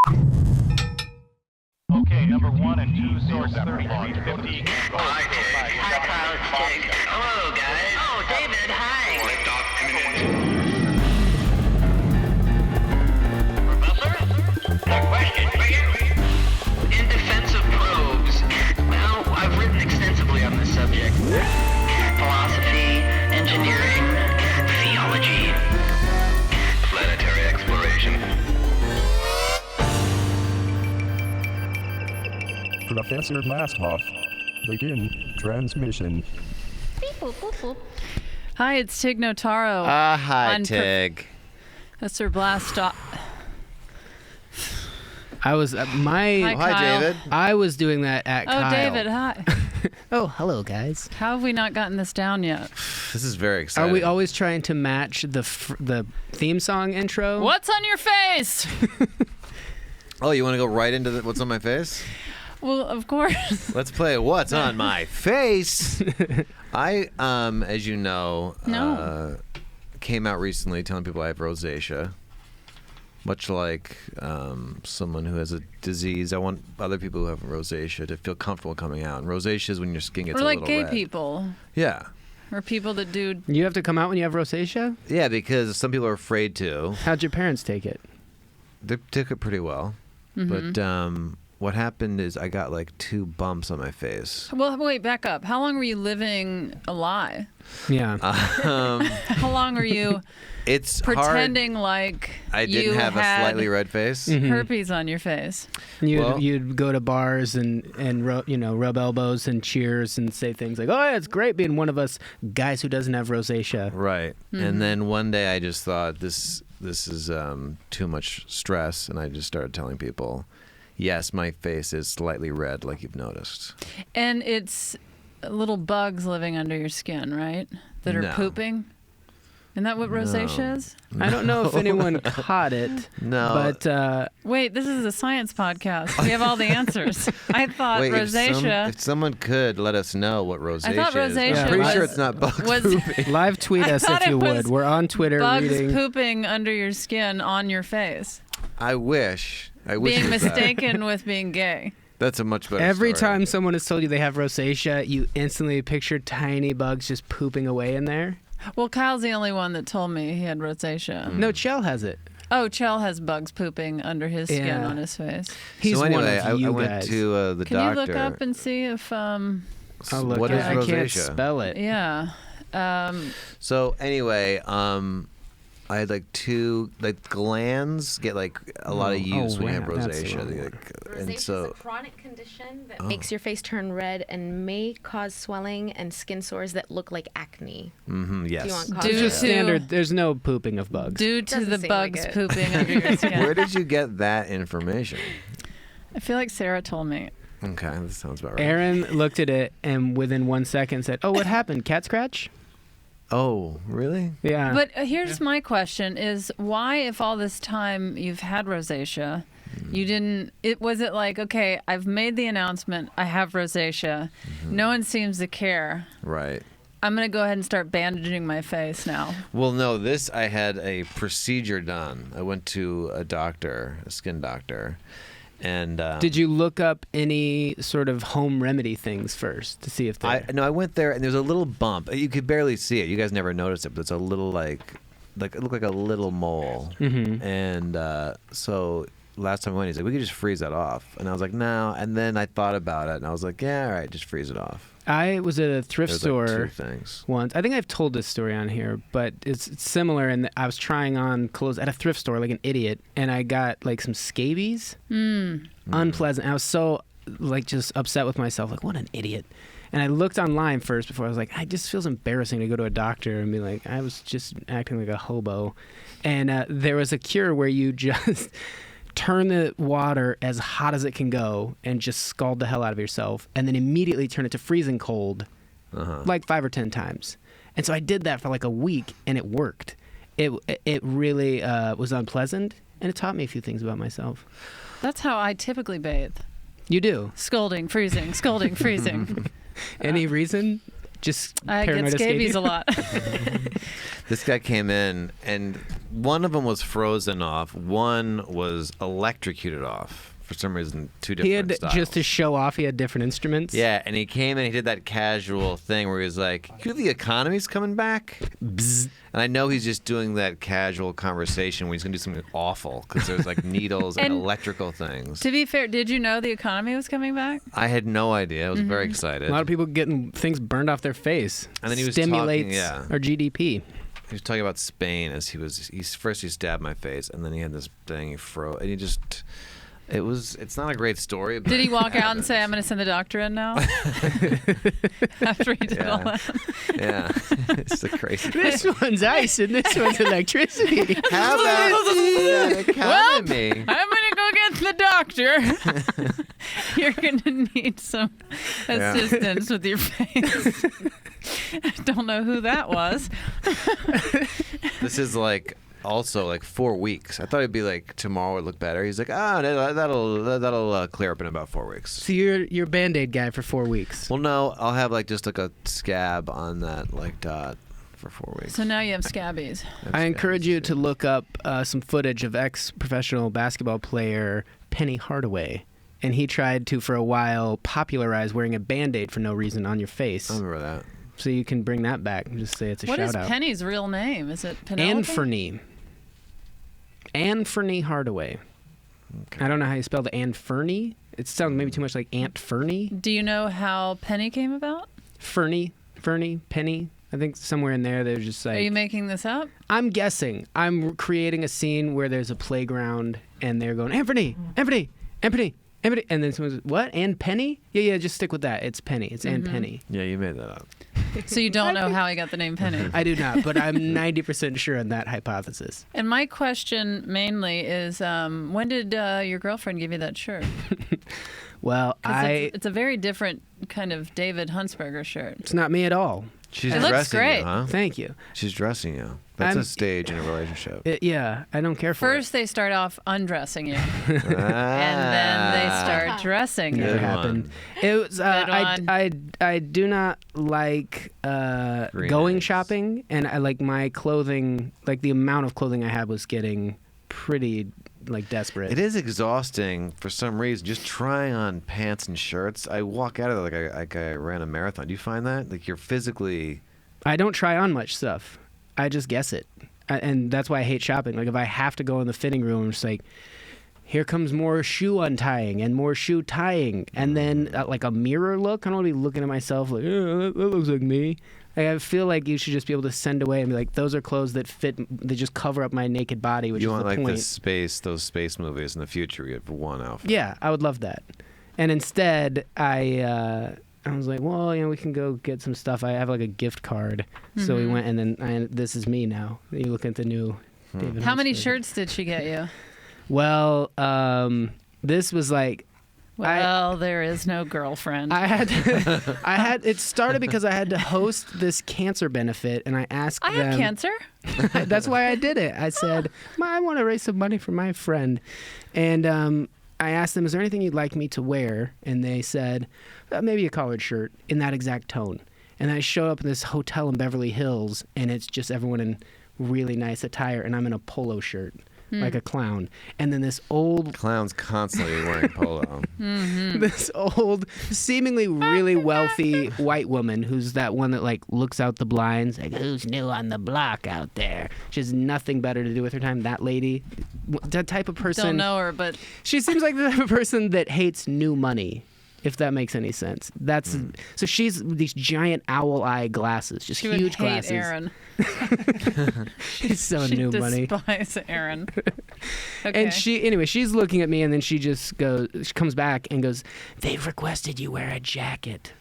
Okay, number 1 and 2, source 30, 50. Hi, Kyle, it's Tig. Hello, guys. Oh, David, hi. Liftoff imminent. Professor? A question for you. In defense of probes, well, I've written extensively on this subject. Philosophy, engineering, theology, Planetary exploration. Professor Blastoff, begin transmission. Hi, it's Tig Notaro. Hi, on Tig. Professor Blastoff. I was Hi, Hi, Kyle. David. I was doing that at Oh, Kyle. David, hi. Oh, hello, guys. How have we not gotten this down yet? This is very exciting. Are we always trying to match the theme song intro? What's on your face? Oh, you want to go right into what's on my face? Well, of course. Let's play What's on My Face. I, as you know, No. came out recently telling people I have rosacea. Much like someone who has a disease, I want other people who have rosacea to feel comfortable coming out. And rosacea is when your skin gets Or a like little gay red. people. Yeah. Or people that do... You have to come out when you have rosacea? Yeah, because some people are afraid to. How'd your parents take it? They took it pretty well. Mm-hmm. But what happened is I got like 2 bumps on my face. Well, wait, back up. How long were you living a lie? Yeah. How long were you It's pretending hard. like I you didn't have a had slightly red face. herpes on your face? You'd go to bars and rub elbows and cheers and say things like, "Oh, yeah, it's great being one of us guys who doesn't have rosacea." Right. Mm-hmm. And then one day I just thought this is too much stress, and I just started telling people, yes, my face is slightly red, like you've noticed. And it's little bugs living under your skin, right? That are No. pooping? Isn't that what rosacea is? I don't know if anyone caught it. No. But Wait, this is a science podcast. We have all the answers. I thought Wait, rosacea if someone could let us know what rosacea thought is. rosacea I'm pretty was- sure it's not bugs was pooping. live tweet I us thought if you it was would. We're on Twitter bugs reading. pooping under your skin on your face. I wish Being it was that. mistaken with being gay. That's a much better Every story. time someone has told you they have rosacea, you instantly picture tiny bugs just pooping away in there. Well, Kyle's the only one that told me he had rosacea. No, Chell has it. Oh, Chell has bugs pooping under his skin Yeah. on his face. He's so anyway, one of you I went guys. to the Can doctor. you look up and see if I'll look What at is it. I rosacea? can't spell it. yeah. So anyway, I had like 2 glands get like a lot of use when you have wow, that's the rosacea. wrong They, word. and Rosacea so is a chronic condition that makes your face turn red and may cause swelling and skin sores that look like acne. yes. Do you want Due cause It's to- just standard. There's no pooping of bugs. Due to Doesn't the seem like bugs it. pooping under your skin. Where did you get that information? I feel like Sarah told me. Okay, that sounds about right. Aaron looked at it and within 1 second said, "Oh, what happened? Cat scratch?" Oh, really? Yeah. But here's my question is why, if all this time you've had rosacea, you didn't, was it like, okay, I've made the announcement, I have rosacea. No one seems to care. Right. I'm going to go ahead and start bandaging my face now. Well, no, I had a procedure done. I went to a doctor, a skin doctor, and Did you look up any sort of home remedy things first to see if they? I went there and there's a little bump. You could barely see it. You guys never noticed it, but it's a little like it looked like a little mole. Mm-hmm. And so last time I went, he's like, we could just freeze that off. And I was like, no. And then I thought about it and I was like, yeah, all right, just freeze it off. I was at a thrift There's store like 2 things. once. I think I've told this story on here, but it's similar in that I was trying on clothes at a thrift store like an idiot, and I got like some scabies. Unpleasant. I was so like just upset with myself, like what an idiot. And I looked online first before I was like, it just feels embarrassing to go to a doctor and be like, I was just acting like a hobo. And there was a cure where you just turn the water as hot as it can go and just scald the hell out of yourself, and then immediately turn it to freezing cold, like 5 or 10 times. And so I did that for like a week, and it worked. It really was unpleasant, and it taught me a few things about myself. That's how I typically bathe. You do? Scolding, freezing, scolding, freezing. Any reason? Just I get paranoid scabies a escaping? lot. This guy came in, and one of them was frozen off. One was electrocuted off. For some reason, two different He had styles. just to show off. He had different instruments. Yeah, and he came in, he did that casual thing where he was like, "You know the economy's coming back?" Bzz. And I know he's just doing that casual conversation where he's going to do something awful because there's like needles and And electrical things. To be fair, did you know the economy was coming back? I had no idea. I was very excited. A lot of people getting things burned off their face. And then he was stimulates talking, our GDP. He was talking about Spain as he first he stabbed my face, and then he had this thing he froze, and he just... It's not a great story. But Did he walk it out and say, "I'm going to send the doctor in now"? After he did all that. Yeah, it's the crazy. This one's ice and this one's electricity. How about the economy? I'm going to go get the doctor. You're going to need some assistance with your face. I don't know who that was. This is like also like 4 weeks. I thought it'd be like tomorrow would look better. He's like, that'll clear up in about 4 weeks. So you're Band-Aid guy for 4 weeks. Well, no, I'll have like just like a scab on that like dot for 4 weeks. So now you have scabies. I encourage you to look up some footage of ex-professional basketball player Penny Hardaway. And he tried to, for a while, popularize wearing a Band-Aid for no reason on your face. I remember that. So you can bring that back and just say it's a What is shout-out. Penny's real name? Is it Penelope? Anne Fernie Hardaway. Okay. I don't know how you spell the Anne Fernie. It sounds maybe too much like Aunt Fernie. Do you know how Penny came about? Fernie, Penny. I think somewhere in there they're just like... Are you making this up? I'm guessing. I'm creating a scene where there's a playground and they're going, Anthony, Anthony, Anthony, Anthony. And then someone's, what? Anne Penny? Yeah, just stick with that. It's Penny. It's Anne Penny. Yeah, you made that up. So you don't know how he got the name Penny. I do not, but I'm 90% sure on that hypothesis. And my question mainly is, when did your girlfriend give you that shirt? Well, 'Cause it's a very different kind of David Huntsberger shirt. It's not me at all. She's It looks dressing great. you, huh? Thank you. She's dressing you. That's I'm- a stage in a relationship. Yeah, I don't care for First, they start off undressing you, Ah. and then they start dressing it. you. Never Good happened. one. It was. Good I do not like Very going nice. shopping, and I like my clothing. Like the amount of clothing I had was getting pretty like desperate. It is exhausting for some reason. Just trying on pants and shirts. I walk out of it like I ran a marathon. Do you find that? Like you're physically... I don't try on much stuff. I just guess it. And that's why I hate shopping. Like if I have to go in the fitting room, I'm just like, here comes more shoe untying and more shoe tying. And then like a mirror look. I don't want to be looking at myself like, that looks like me. Like, I feel like you should just be able to send away and be like, those are clothes that fit. They just cover up my naked body, which You is want the like point. those space movies in the future. You have one outfit. Yeah, I would love that. And instead, I was like, well, we can go get some stuff. I have like a gift card. So we went, and then this is me now. You look at the new David How many Huntsberger. shirts did she get you? Well, this was like, Well, there is no girlfriend. I had, it started because I had to host this cancer benefit, and I asked I them. have cancer. That's why I did it. I said, I want to raise some money for my friend. And I asked them, is there anything you'd like me to wear? And they said, maybe a collared shirt in that exact tone. And I show up in this hotel in Beverly Hills, and it's just everyone in really nice attire, and I'm in a polo shirt. Like a clown. And then this old Clowns constantly wearing polo. this old, seemingly really wealthy white woman who's that one that like looks out the blinds, like who's new on the block out there? She has nothing better to do with her time. That lady, that type of person. Don't know her, but She seems like the type of person that hates new money. If that makes any sense. That's so she's these giant owl eye glasses, just she would huge hate glasses. Aaron. She's so She new money. despise Aaron. Okay. And she's looking at me, and then she comes back and goes, they've requested you wear a jacket.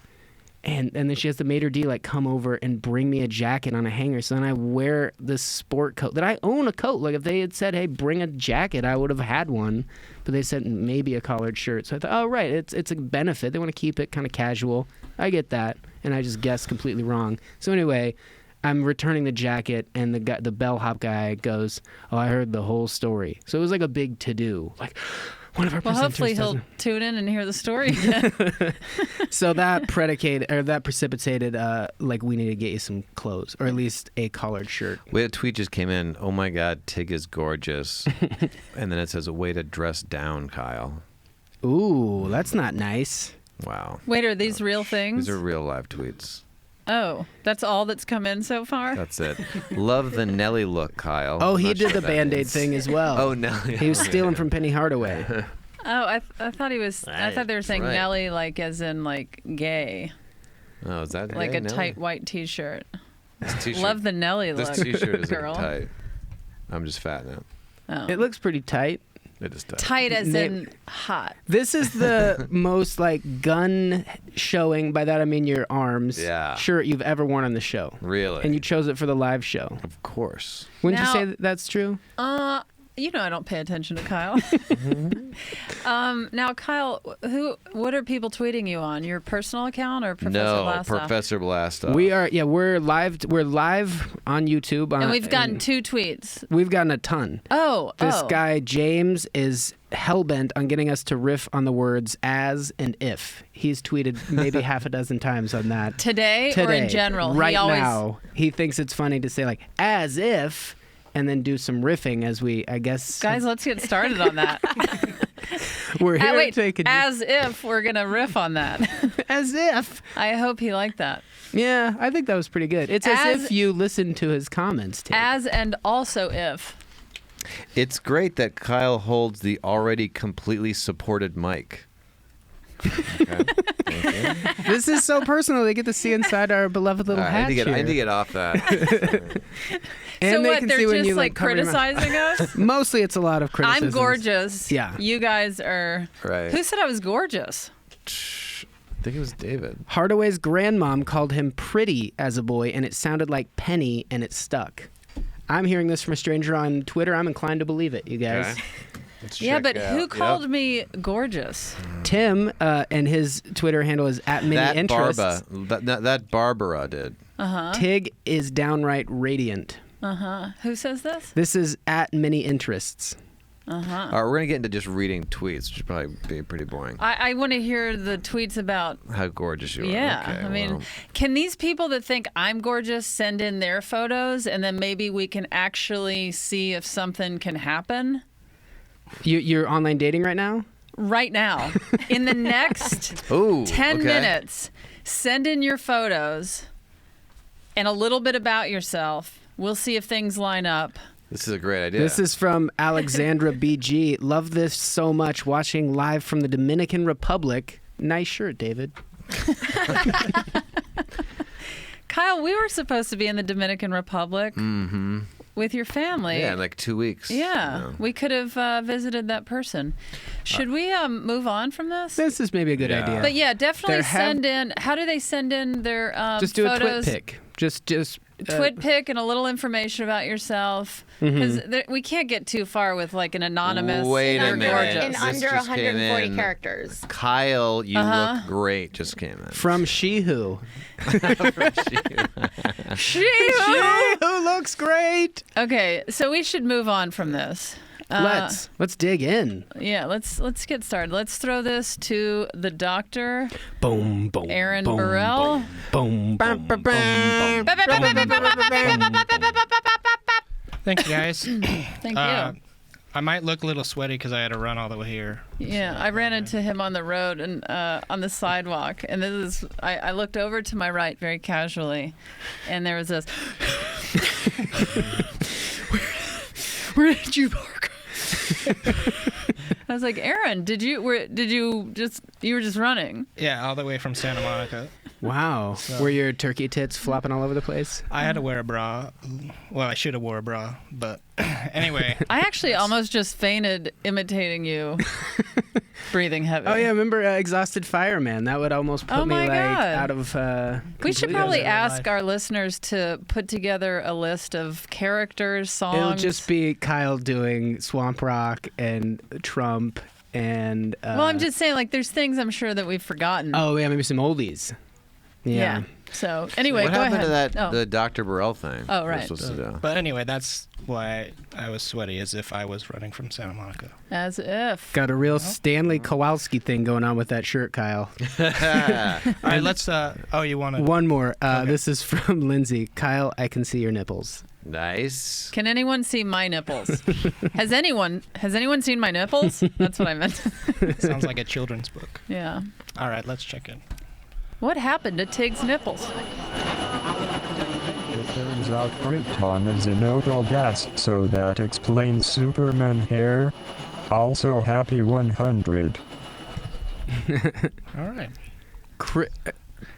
And then she has the maitre d' like come over and bring me a jacket on a hanger. So then I wear this sport coat that I own a coat. Like if they had said, hey, bring a jacket, I would have had one. But they said maybe a collared shirt. So I thought, oh, right, it's a benefit. They want to keep it kind of casual. I get that. And I just guessed completely wrong. So anyway, I'm returning the jacket, and the bellhop guy goes, oh, I heard the whole story. So it was like a big to-do. Like, One of our Well, presenters hopefully he'll doesn't. tune in and hear the story again. So that precipitated like we need to get you some clothes, or at least a collared shirt. We had a tweet just came in. Oh my God, Tig is gorgeous. And then it says a way to dress down, Kyle. Ooh, that's not nice. Wow. Wait, are these real things? These are real live tweets. Oh, that's all that's come in so far? That's it. Love the Nelly look, Kyle. Oh, he Not did sure the what that Band-Aid means. thing as well. Oh, Nelly. He was stealing from Penny Hardaway. Oh, I thought he was. I thought they were saying Right. Nelly, like as in like gay, Oh, is that like gay, a Nelly? tight white T-shirt. This t-shirt. Love the Nelly look. This T-shirt is girl. tight. I'm just fat now. Oh. It looks pretty tight. It is tight. Tight as Na- in hot. This is the most like gun showing, by that I mean your arms, Yeah. shirt you've ever worn on the show. Really? And you chose it for the live show. Of course. Wouldn't Now- you say that's true? You know I don't pay attention to Kyle. Now, Kyle, what are people tweeting you on? Your personal account or Professor No, Blastoff? Professor Blastoff. We're live on YouTube. And we've gotten 2 tweets. We've gotten a ton. This Oh. guy James is hellbent on getting us to riff on the words as and if. He's tweeted maybe half a dozen times on that. Today or in general? Right He always... now, he thinks it's funny to say like as if, and then do some riffing as we, I guess. Guys, let's get started on that. we're here Wait, to take a as if we're going to riff on that. as if. I hope he liked that. Yeah, I think that was pretty good. It's as if you listened to his comments. Tig. As and also if. It's great that Kyle holds the already completely supported mic. Okay. Okay. This is so personal. They get to see inside our beloved little All right, I hat need to here. get off that. And So they what, can they're see when just you, like cover your mouth. criticizing us? Mostly it's a lot of criticism. I'm gorgeous. Yeah. You guys are... Right. Who said I was gorgeous? I think it was David. Hardaway's grandmom called him pretty as a boy, and it sounded like Penny, and it stuck. I'm hearing this from a stranger on Twitter. I'm inclined to believe it, you guys. Okay. Let's Yeah, check but it who out. called Yep. me gorgeous? Tim, and his Twitter handle is @manyinterests. That Barbara did. Tig is downright radiant. Who says this? This is @manyinterests. All right, we're gonna get into just reading tweets, which would probably be pretty boring. I want to hear the tweets about... How gorgeous you are. Yeah, Okay, I mean, well, can these people that think I'm gorgeous send in their photos and then maybe we can actually see if something can happen? You're online dating right now? Right now, in the next ooh, 10 okay. minutes, send in your photos and a little bit about yourself. We'll see if things line up. This is a great idea. This is from Alexandra BG. Love this so much. Watching live from the Dominican Republic. Nice shirt, David. Kyle, we were supposed to be in the Dominican Republic with your family. yeah, in like 2 weeks. Yeah, you know. we could have visited that person. Should we move on from this? This is maybe a good Yeah. idea. But yeah, definitely There have- send in. How do they send in their just do photos? a twit pic. Just Twit pic and a little information about yourself, because we can't get too far with like an anonymous. Wait a "You're minute. gorgeous." In This under just came 140 in. characters. Kyle, you look great. Just came in. from She-Who. She-Who! looks great. Okay, so we should move on from this. Let's dig in. Yeah, let's get started. Let's throw this to the doctor, Boom, boom. Aaron boom, Burrell. Boom, boom, boom, boom. Thank you, guys. Thank you. I might look a little sweaty because I had to run all the way here. Yeah, I ran into him on the road and on the sidewalk, and this is. I looked over to my right very casually, and there was this. Where did you park? I was like, Aaron, you were just running? Yeah, all the way from Santa Monica. Wow. Were your turkey tits flopping all over the place? I had to wear a bra. Well, I should have wore a bra, but anyway. I actually almost just fainted imitating you, breathing heavy. Oh yeah, remember Exhausted Fireman? That would almost put Oh, me my like God. out of. We should completely probably out of ask life. our listeners to put together a list of characters, songs. It'll just be Kyle doing Swamp Rock and Trump and. Well, I'm just saying, like, there's things I'm sure that we've forgotten. Oh yeah, maybe some oldies. Yeah. So anyway, What go happened ahead. to that the Dr. Burrell thing? Oh, we're right. supposed to do? But anyway, that's why I was sweaty, as if I was running from Santa Monica. As if. Got a real Stanley Kowalski thing going on with that shirt, Kyle. All right, let's. Oh, you want to? One more. Okay. This is from Lindsay. Kyle, I can see your nipples. Nice. Can anyone see my nipples? Has anyone seen my nipples? That's what I meant. Sounds like a children's book. Yeah. All right, let's check in. What happened to Tig's nipples? It turns out krypton is a nodal gas, so that explains Superman hair. Also, happy 100. All right.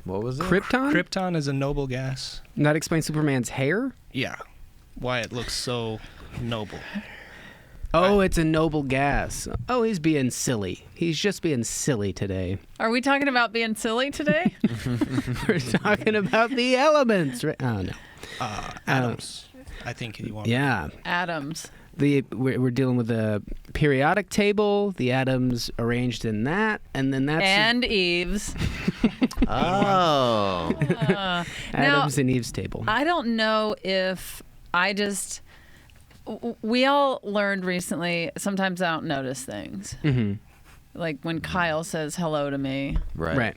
What was it? Krypton? Krypton is a noble gas. That explains Superman's hair? Yeah. Why it looks so noble. Oh, it's a noble gas. Oh, he's being silly. He's just being silly today. Are we talking about being silly today? We're talking about the elements, right? Oh, no. Atoms. I think you want. Yeah. Atoms. We're dealing with the periodic table, the atoms arranged in that, and then that's... And Eve's. Oh. Adam's and Eve's table. I don't know if I just... We all learned recently, sometimes I don't notice things. Mm-hmm. Like when Kyle says hello to me. Right.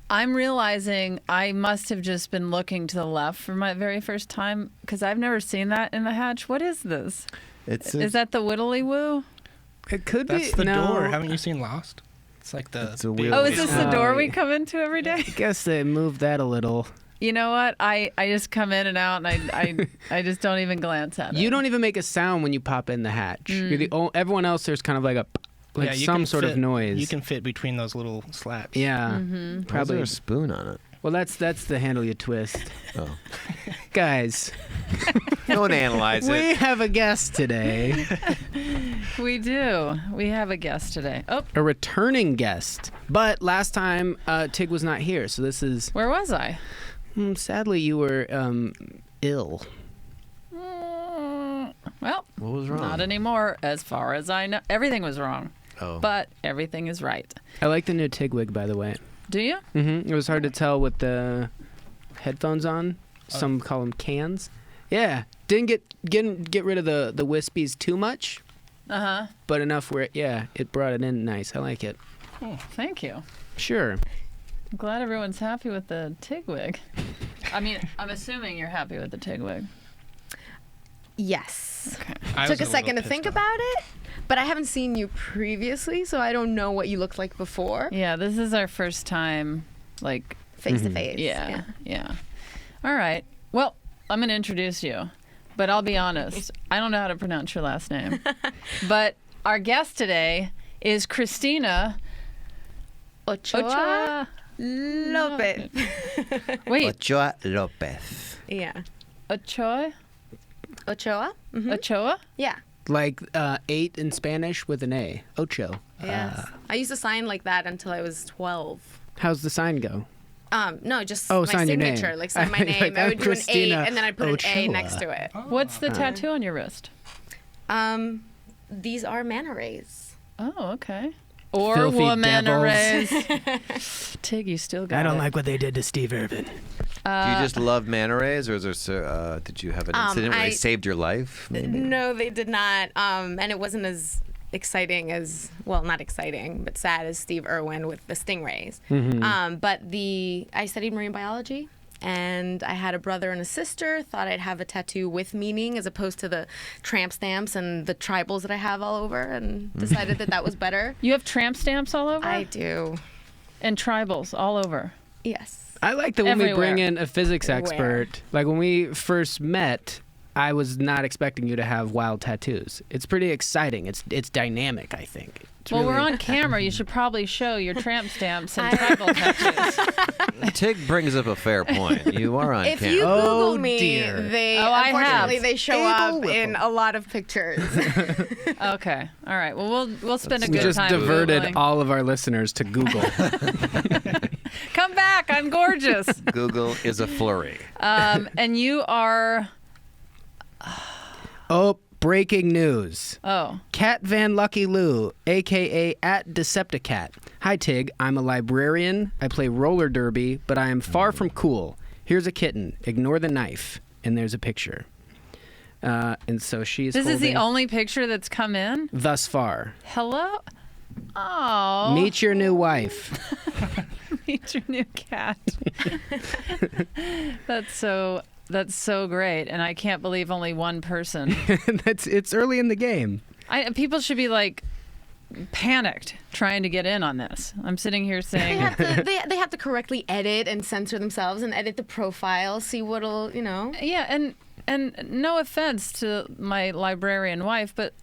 I'm realizing I must have just been looking to the left for my very first time because I've never seen that in the hatch. What is this? Is that the Whittly Woo? It could That's be. the no. door. Haven't you seen Lost? It's like the. It's a big- weird- Oh, is this the door Oh, we yeah. come into every day? I guess they moved that a little. You know what? I just come in and out, and I just don't even glance at it. You don't even make a sound when you pop in the hatch. You're the everyone else, there's kind of like a Yeah, you some can sort of fit- noise. You can fit between those little slats. Yeah. Mm-hmm. Why is Probably. there a spoon on it? Well, that's the handle you twist. Oh. Guys, Don't analyze we it. have a guest today. We do. We have a guest today. Oh, A returning guest. But last time Tig was not here, so this is where was I? sadly you were ill. Well, What was wrong? not anymore, as far as I know. Everything was wrong, Oh. but everything is right. I like the new Tig wig, by the way. Do you? It was hard to tell with the headphones on. Some call them cans. Yeah, didn't get rid of the wispies too much, Uh-huh. but enough where it brought it in nice. I like it. Thank you. Sure. I'm glad everyone's happy with the Tig wig. I mean, I'm assuming you're happy with the Tig wig. Yes. I Took was a second to little think pissed about it, but I haven't seen you previously, so I don't know what you looked like before. Yeah, this is our first time, like, Face to face. yeah. All right. Well, I'm going to introduce you, but I'll be honest. I don't know how to pronounce your last name. But our guest today is Christina Ochoa Lopez. Wait, Ochoa Lopez. Yeah. Ochoa? Ochoa? Mm-hmm. Ochoa? Yeah. Like 8 in Spanish with an A. Ocho. Yes. I used to sign like that until I was 12. How's the sign go? No, just Oh, my sign your signature. name. Like sign my Like, name. I would do an A Christina and then I'd put an A Ochoa. next to it. What's the tattoo on your wrist? These are manta rays. Oh, okay. Or Filthy woman devils. arrays. Tig, you still got I don't it. like what they did to Steve Irvin. Do you just love manta rays, or is there? Did you have an incident where I- they saved your life? Maybe? No, they did not. And it wasn't as exciting as, well, not exciting, but sad as Steve Irwin with the stingrays. But I studied marine biology, and I had a brother and a sister. Thought I'd have a tattoo with meaning as opposed to the tramp stamps and the tribals that I have all over, and decided that was better. You have tramp stamps all over? I do. And tribals all over. Yes. I like that when we bring Everywhere. in a physics Everywhere. expert. Like when we first met, I was not expecting you to have wild tattoos. It's pretty exciting. It's dynamic, I think. It's Well, we're really- on camera. You should probably show your tramp stamps and tribal tattoos. Tig brings up a fair point. You are on If camera. you Google Oh, me, dear. they Oh, I have. unfortunately they show Abel up Whipple. in a lot of pictures. Okay. All right. Well, we'll spend a We good just time diverted Googling. all of our listeners to Google. Come back. I'm gorgeous. Google is a flurry. And you are... Oh, Breaking news. Oh. Cat Van Lucky Lou, a.k.a. @Decepticat. Hi, Tig. I'm a librarian. I play roller derby, but I am far from cool. Here's a kitten. Ignore the knife. And there's a picture. And so she's This is the holding- only picture that's come in? Thus far. Hello? Oh. Meet your new wife. Meet your new cat. That's so great, and I can't believe only one person. It's early in the game. People should be like panicked trying to get in on this. I'm sitting here saying They have to correctly edit and censor themselves and edit the profile, see what'll, Yeah, and no offense to my librarian wife, but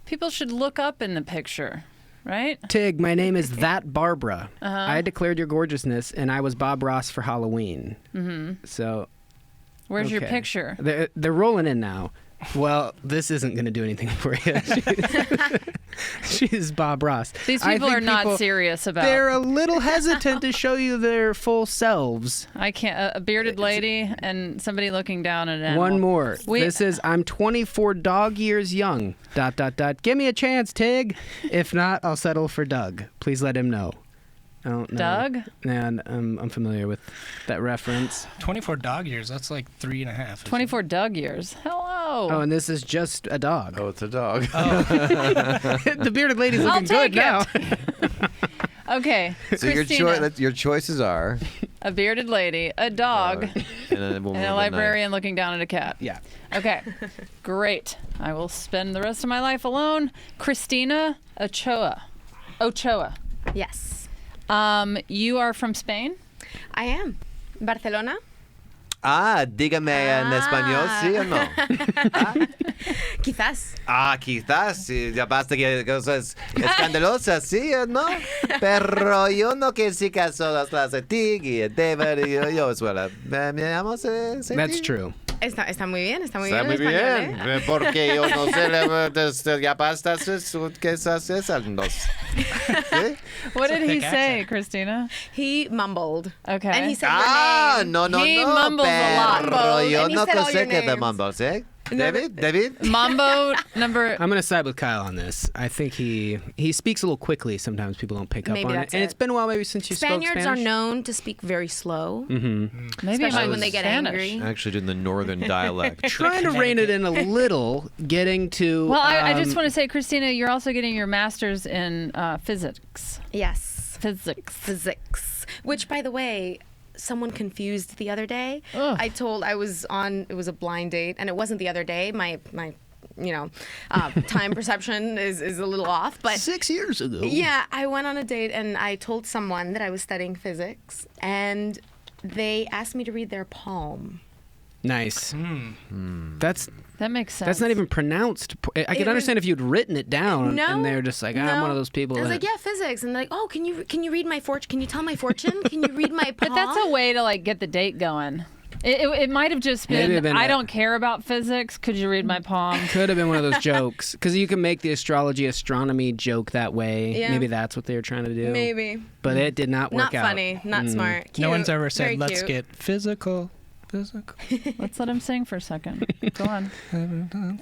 people should look up in the picture, right? Tig, my name is That Barbara. I declared your gorgeousness, and I was Bob Ross for Halloween. Mm-hmm. So, where's your okay. picture? They're rolling in now. Well, this isn't going to do anything for you. She's Bob Ross. These I people think are not serious about. They're a little hesitant to show you their full selves. I can't. A bearded lady and somebody looking down at an animal. One more. We- This is I'm 24 dog years young. ... Give me a chance, Tig. If not, I'll settle for Doug. Please let him know. I don't know. Doug? And I'm familiar with that reference. 24 dog years. That's like 3.5. 24 Doug years. Hello. Oh, and this is just a dog. Oh, it's a dog. The bearded lady's I'll looking good take now. Okay. So Christina, your choices are a bearded lady, a dog, and a woman and a with librarian looking down at a cat. Yeah. Okay. Great. I will spend the rest of my life alone. Christina Ochoa. Yes, You are from Spain? I am. Barcelona? Dígame en español, ¿sí o no? Quizás. Quizás, sí, ya basta que cosas escandalosas, ¿sí o no? Pero yo no que sí que son las de Tig y David y yo escuela. Me llamo That's true. Está muy bien, está muy Está bien. muy el español, bien, porque yo no sé, ya basta que esas dos. ¿Sí? What did a he thick say, accent. Christina? He mumbled. Okay. And he said your name. No, He mumbles a lot. pero yo And he no said all your sé que de names. mumbles, ¿eh? No, David? Mambo number. I'm going to side with Kyle on this. I think he speaks a little quickly. Sometimes people don't pick up Maybe on it. that's And it. it's been a while maybe since you Spaniards spoke are Spanish. known to speak very slow, Maybe especially I when was they get Spanish. angry. Actually doing the northern dialect. Trying to rein it in a little, getting to... Well, I just want to say, Christina, you're also getting your master's in physics. Yes. Physics. Physics. Which, by the way, someone confused the other day. Ugh. I was on, it was a blind date, and it wasn't the other day. My time perception is a little off, but 6 years ago. yeah, I went on a date and I told someone that I was studying physics, and they asked me to read their palm. Nice. That makes sense. That's not even pronounced. I could understand if you'd written it down, No, and they're just like, I'm one of those people. I was that... like, yeah, physics, and they're like, oh, can you read my fortune? Can you tell my fortune? Can you read my palm? But that's a way to like get the date going. It might have just Maybe been, have been I a- don't care about physics. Could you read my palm? Could have been one of those jokes. Because you can make the astronomy joke that way. Yeah. Maybe that's what they were trying to do. Maybe. But it did not work Not out. funny, not smart. No Cute, one's ever very said, let's cute. get physical. Let's let him sing for a second. Go on.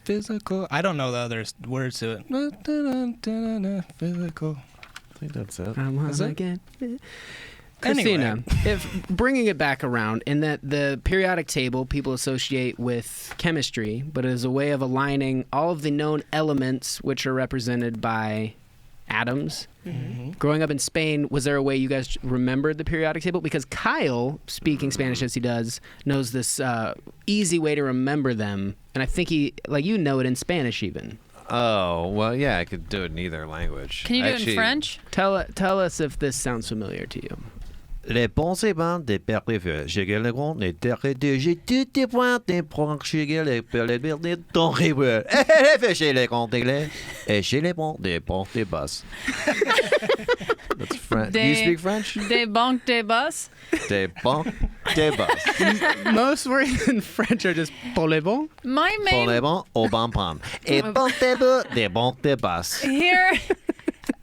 Physical. I don't know the other words to it. Physical. I think that's it. I wanna Is it? get... Christina, Anyway. if bringing it back around, in that the periodic table people associate with chemistry, but as a way of aligning all of the known elements which are represented by atoms. Growing up in Spain, was there a way you guys remembered the periodic table? Because Kyle, speaking Spanish as he does, knows this easy way to remember them, and I think he, like, you know it in Spanish even. Oh, well, yeah, I could do it in either language. Can you do it Actually, in French? Tell us if this sounds familiar to you. Les pensées des perpétuels. J'ai le grand, les terres de j'ai toutes les points des points chez les perpétuels dans les words. Et fait chez les comptes anglais et chez les ponts des ponts des bus. That's French. Do you speak French? Des banques des bus? Des ponts des bus. Most words in French are just pour les bons. My Pour main les bons au bon pam. Et ponts des bus, des ponts des bus. here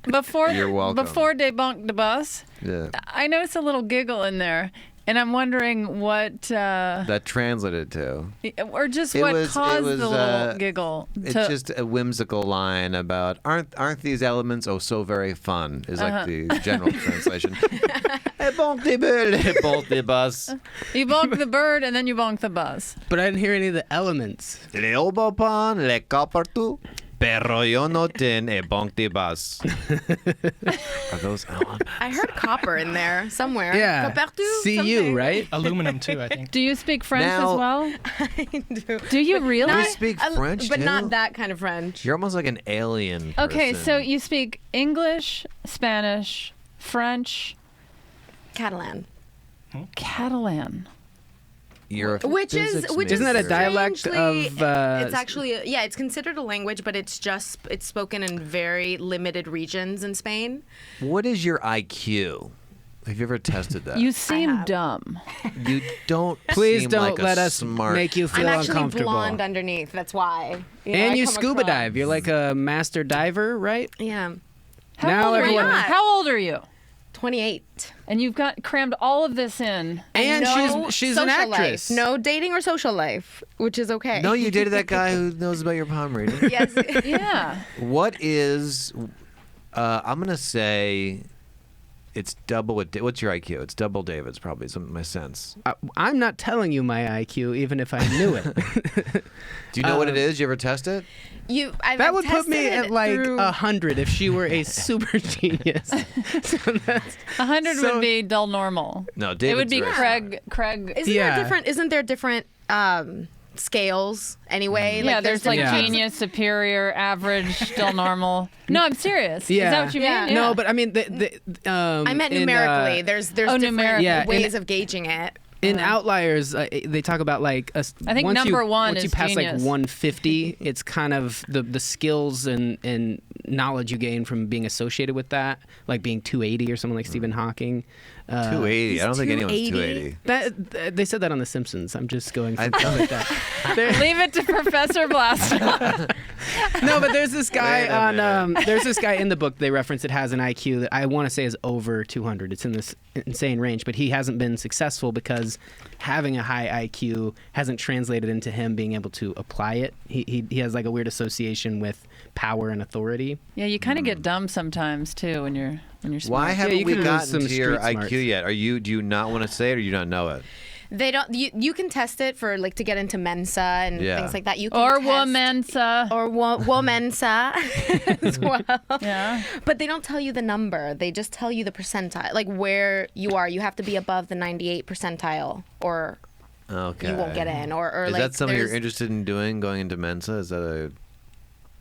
before You're welcome. before des banques de bus. Yeah. I noticed a little giggle in there. And I'm wondering what, That translated to. or just It what was- caused it the was, little giggle. It's just a whimsical line about aren't these elements so very fun? Is like the general translation. Et bon des bulles, et bon des bus. You bonk the bird and then you bonk the bus. But I didn't hear any of the elements. Le obopan, le capartu. Pero yo no ten e bonk de bus. Are those elements? I heard copper in there somewhere. Yeah. Copertu, CU, something. right? Aluminum too, I think. Do you speak French Now- as well? I do. Do you really? You speak French but too? not that kind of French. You're almost like an alien. Okay, person. so you speak English, Spanish, French, Catalan. Catalan. You're a Which is physics which Isn't that a is major. dialect strangely- of, it's actually it's considered a language, but it's spoken in very limited regions in Spain. What is your IQ? Have you ever tested that? You seem have. dumb. You don't. Please seem don't like a let us smart. make you feel I'm actually uncomfortable. blonde underneath. That's why. You know, And I you come scuba across- dive. You're like a master diver, right? Yeah. How Now old are you? everyone- How old are you? 28. And you've got crammed all of this in. And no she's an social actress. Life. No dating or social life, which is okay. No, you dated that guy who knows about your palm reading. Yes. Yeah. What is? I'm gonna say, it's double. What's your IQ? It's double David's probably. My sense. I'm not telling you my IQ, even if I knew it. Do you know what it is? You ever test it? That would put me at like 100 if she were a super genius. So that's- 100 So- would be dull normal. No, It would David's be very Craig. Isn't there different scales anyway? Yeah, there's like Yeah. genius, superior, average, still normal. No, I'm serious. Yeah. Is that what you Yeah. mean? No, but I mean, I meant in, numerically. There's different numerically. Yeah, ways of gauging it. in Outliers, they talk about like I think once number you, one once you is pass genius. like 150, it's kind of the skills and knowledge you gain from being associated with that, like being 280 or someone like Stephen Hawking. 280. I don't think anyone's 280. That they said that on The Simpsons. I'm just going I- from with that. Leave it to Professor Blastoff. No, but there's this guy Wait a on. minute. There's this guy in the book they reference that has an IQ that I want to say is over 200. It's in this insane range, but he hasn't been successful because having a high IQ hasn't translated into him being able to apply it. He has like a weird association with power and authority. Yeah, you kind of get dumb sometimes too when you're smart. Why haven't you we can lose gotten some to your street IQ smarts. yet? Do you not want to say it or you not know it? They don't. You can test it for like to get into Mensa and Yeah. things like that. You can Or test, Womensa. or Womensa as well. Yeah. But they don't tell you the number. They just tell you the percentile, like where you are. You have to be above the 98 percentile, or Okay. you won't get in. Or Is like that something you're there's- interested in doing, going into Mensa? Is that a...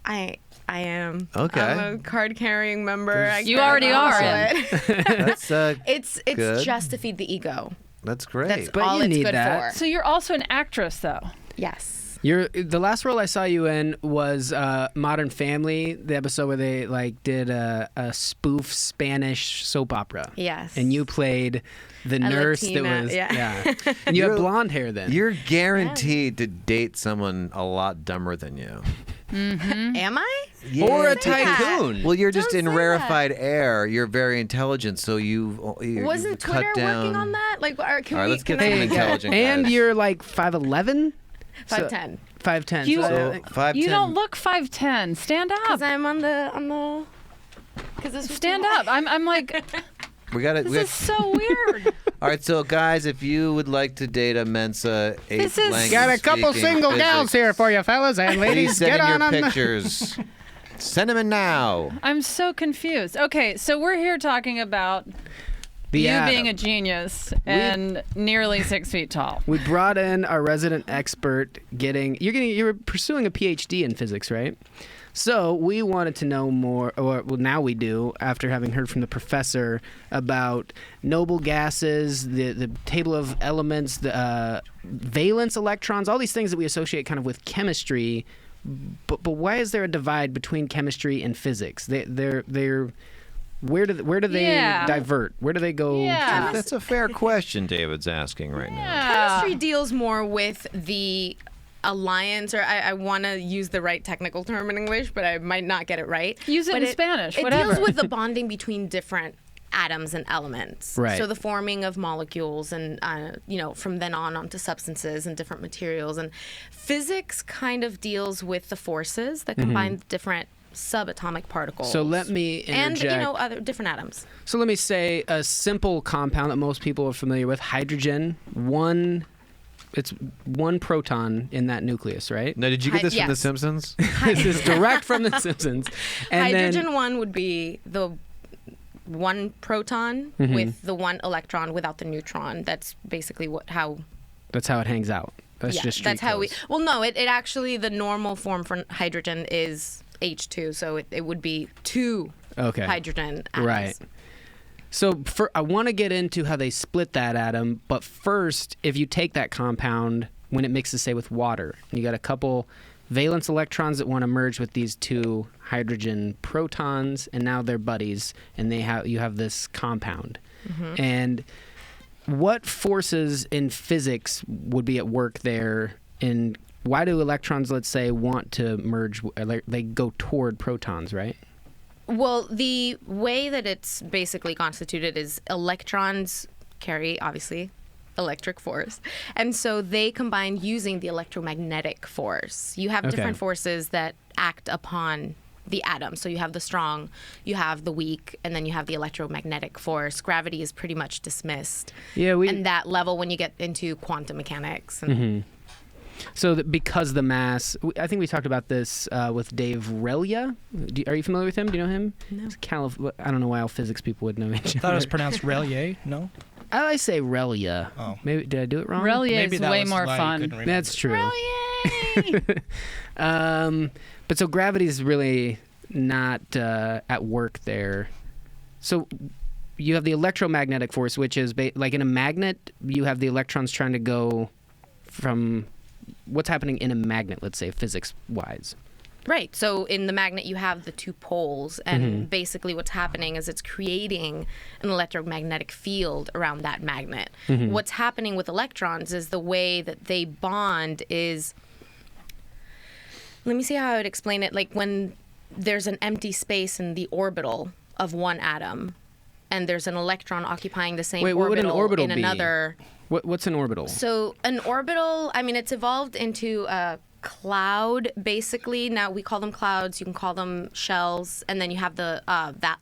I am. Okay. I'm a card carrying member. I You can't already are follow it. That's It's Good. just to feed the ego. that's great. That's But all you it's need good that. for. So you're also an actress, though. Yes. The last role I saw you in was Modern Family, the episode where they like did a spoof Spanish soap opera. Yes. And you played the nurse Latina, that was yeah. And you had You're- blonde hair then. You're guaranteed to date someone a lot dumber than you. Am I? or a Say that. tycoon. Well, you're just Don't in say that. rarefied air. You're very intelligent, so you Wasn't cut Twitter down. working on that? Like, can All right, we, let's get can some I- intelligent And guys. you're like 5'11". 5'10". 5'10". You- So 5'10". You don't look 5'10". Stand up. Because I'm on the. Because this was Stand too up. high. I'm like, We got it. this is so weird. All right, so guys, if you would like to date a Mensa This is- language Got a couple speaking single physics, gals here for you, fellas and Please ladies. send Get in on your them. pictures. Send them in now. I'm so confused. Okay, so we're here talking about The you Adam. being a genius and nearly 6 feet tall. We brought in our resident expert. You're pursuing a PhD in physics, right? So we wanted to know more, or well, now we do, after having heard from the professor about noble gases, the table of elements, the valence electrons, all these things that we associate kind of with chemistry. But why is there a divide between chemistry and physics? They're where do they Yeah. divert? Where do they go? Yeah. That's a fair question David's asking right now. Yeah. Chemistry deals more with the alliance, or I want to use the right technical term in English, but I might not get it right. Use it But in Spanish, It whatever. deals with the bonding between different atoms and elements. Right. So the forming of molecules and, from then onto substances and different materials. And physics kind of deals with the forces that combine different subatomic particles. So let me interject. And, other different atoms. So let me say a simple compound that most people are familiar with, hydrogen, it's one proton in that nucleus, right? Now, did you get this from The yes. Simpsons? This is direct from The Simpsons. And Hydrogen 1 would be the one proton with the one electron without the neutron. That's basically that's how it hangs out. That's just street that's how clothes. Well, no, it actually, the normal form for hydrogen is H2, so it would be two hydrogen atoms. Right. So I want to get into how they split that atom, but first, if you take that compound, when it mixes, say, with water, and you got a couple valence electrons that want to merge with these two hydrogen protons, and now they're buddies, and you have this compound. And what forces in physics would be at work there, and why do electrons, let's say, want to merge? They go toward protons, right? Well, the way that it's basically constituted is electrons carry, obviously, electric force. And so they combine using the electromagnetic force. You have different forces that act upon the atom. So you have the strong, you have the weak, and then you have the electromagnetic force. Gravity is pretty much dismissed. Yeah, and that level when you get into quantum mechanics. And So because the mass, I think we talked about this with Dave Relia. Are you familiar with him? Do you know him? No. I don't know why all physics people would know each I thought it was other. pronounced Relier. No. I say Relia. Oh. Maybe did I do it wrong? Relia Maybe is that way was more why you fun. couldn't remember. That's true. Yay! But so gravity is really not at work there. So you have the electromagnetic force, which is like in a magnet, you have the electrons trying to go from what's happening in a magnet, let's say, physics-wise. Right. So in the magnet, you have the two poles, and basically what's happening is it's creating an electromagnetic field around that magnet. What's happening with electrons is the way that they bond is, let me see how I would explain it. Like when there's an empty space in the orbital of one atom, and there's an electron occupying the same Wait, what would an orbital in be? another. What's an orbital? So an orbital, I mean, it's evolved into a cloud, basically. Now we call them clouds. You can call them shells. And then you have the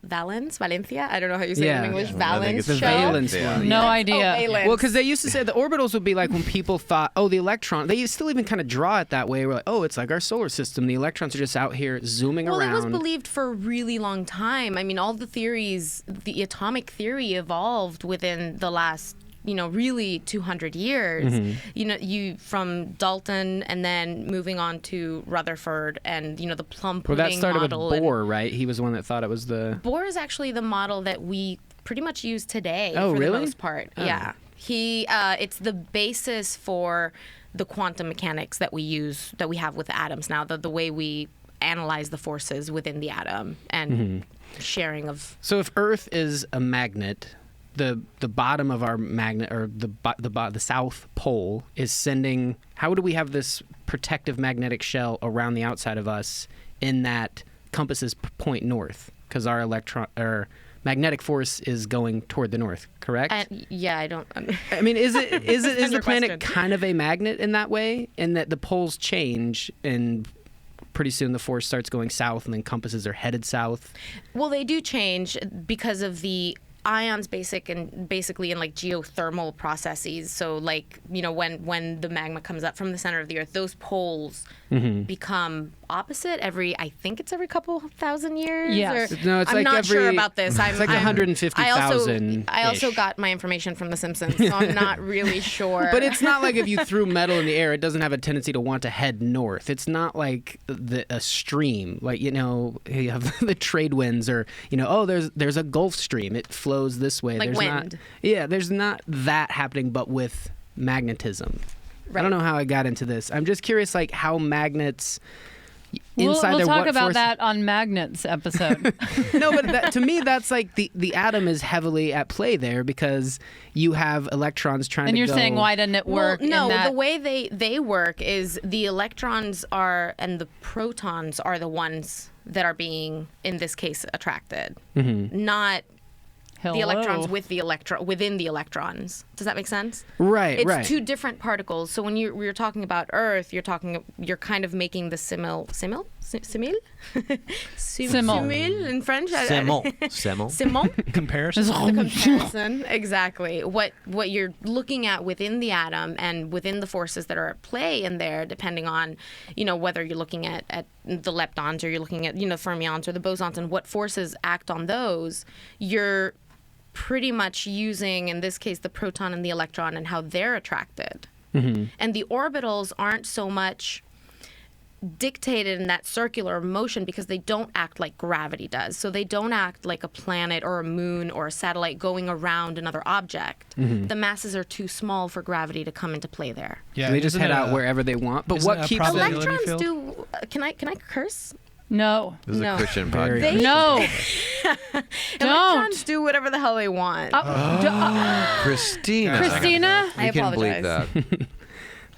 valence, Valencia. I don't know how you say it in English. Valence the shell. valence one. No Oh, idea. valence. Well, because they used to say the orbitals would be like when people thought, the electron. They still even kind of draw it that way. We're like, it's like our solar system. The electrons are just out here zooming Well, around. it was believed for a really long time. I mean, all the theories, the atomic theory evolved within the last, really 200 years. You from Dalton and then moving on to Rutherford and, the plum pudding that started with model. Bohr, right? He was the one that thought it was the... Bohr is actually the model that we pretty much use today Oh, for really? the most part. Oh. Yeah. It's the basis for the quantum mechanics that we use, that we have with atoms now, the way we analyze the forces within the atom and sharing of... So if Earth is a magnet, the bottom of our magnet, or the south pole, is sending... How do we have this protective magnetic shell around the outside of us in that compasses point north? Because our magnetic force is going toward the north, correct? I don't... I mean, is the your planet question. kind of a magnet in that way, in that the poles change and pretty soon the force starts going south and then compasses are headed south? Well, they do change because of the ions basically in like geothermal processes. So like, when the magma comes up from the center of the earth, those poles become opposite I think it's every couple thousand years. Yes. No, it's I'm like not sure every- about this. it's like 150,000 I also -ish. got my information from The Simpsons, so I'm not really sure. But it's not like if you threw metal in the air, it doesn't have a tendency to want to head north. It's not like a stream. Like, you have the trade winds, or, there's a Gulf Stream. It flows this way. Like there's wind. There's not that happening, but with magnetism. I don't Right. know how I got into this. I'm just curious, like, how magnets... We'll inside their talk what about force- that on magnets episode. No, but to me, that's like the atom is heavily at play there, because you have electrons trying And to you're go... saying, why doesn't it work? Well, no, in that? the way they work is the electrons and the protons are the ones that are being, in this case, attracted. Not the electrons with the within the electrons. Does that make sense? Right, It's right. two different particles. So when you're talking about Earth, you're kind of making the simil in French. Simon. Comparison. The comparison, exactly. What you're looking at within the atom and within the forces that are at play in there, depending on, whether you're looking at the leptons or you're looking at, fermions or the bosons and what forces act on those, you're pretty much using, in this case, the proton and the electron and how they're attracted. Mm-hmm. And the orbitals aren't so much dictated in that circular motion because they don't act like gravity does. So they don't act like a planet or a moon or a satellite going around another object. Mm-hmm. The masses are too small for gravity to come into play there. Yeah, They just head out wherever they want. But what keeps them? probability Electrons field? do. Can I curse? No. This is No. a Christian Very podcast. No. Electrons do whatever the hell they want. Christina. Christina, I We can believe apologize.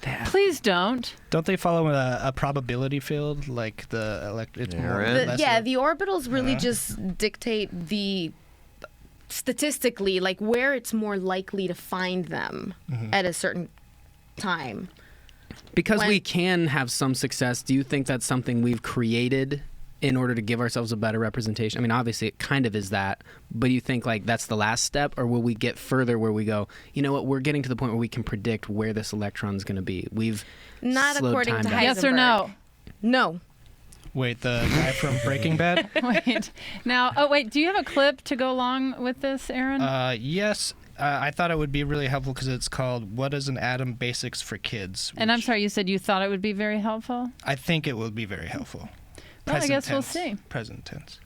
that. please don't. Don't they follow a probability field like the It's more Aaron? less Yeah, of- the orbitals really just dictate statistically, like where it's more likely to find them at a certain time. Because when- we can have some success, do you think that's something we've created in order to give ourselves a better representation? I mean, obviously it kind of is that, but you think like that's the last step, or will we get further where we go, you know what, we're getting to the point where we can predict where this electron's going to be. We've Not slowed according time to down. Yes or no? No. Wait, the guy from Breaking Bad? Wait. Now, do you have a clip to go along with this, Aaron? Yes. I thought it would be really helpful because it's called "What is an Atom Basics for Kids?" And I'm which sorry, you said you thought it would be very helpful? I think it will be very helpful. Well, I Present guess we'll tense. see. Present tense.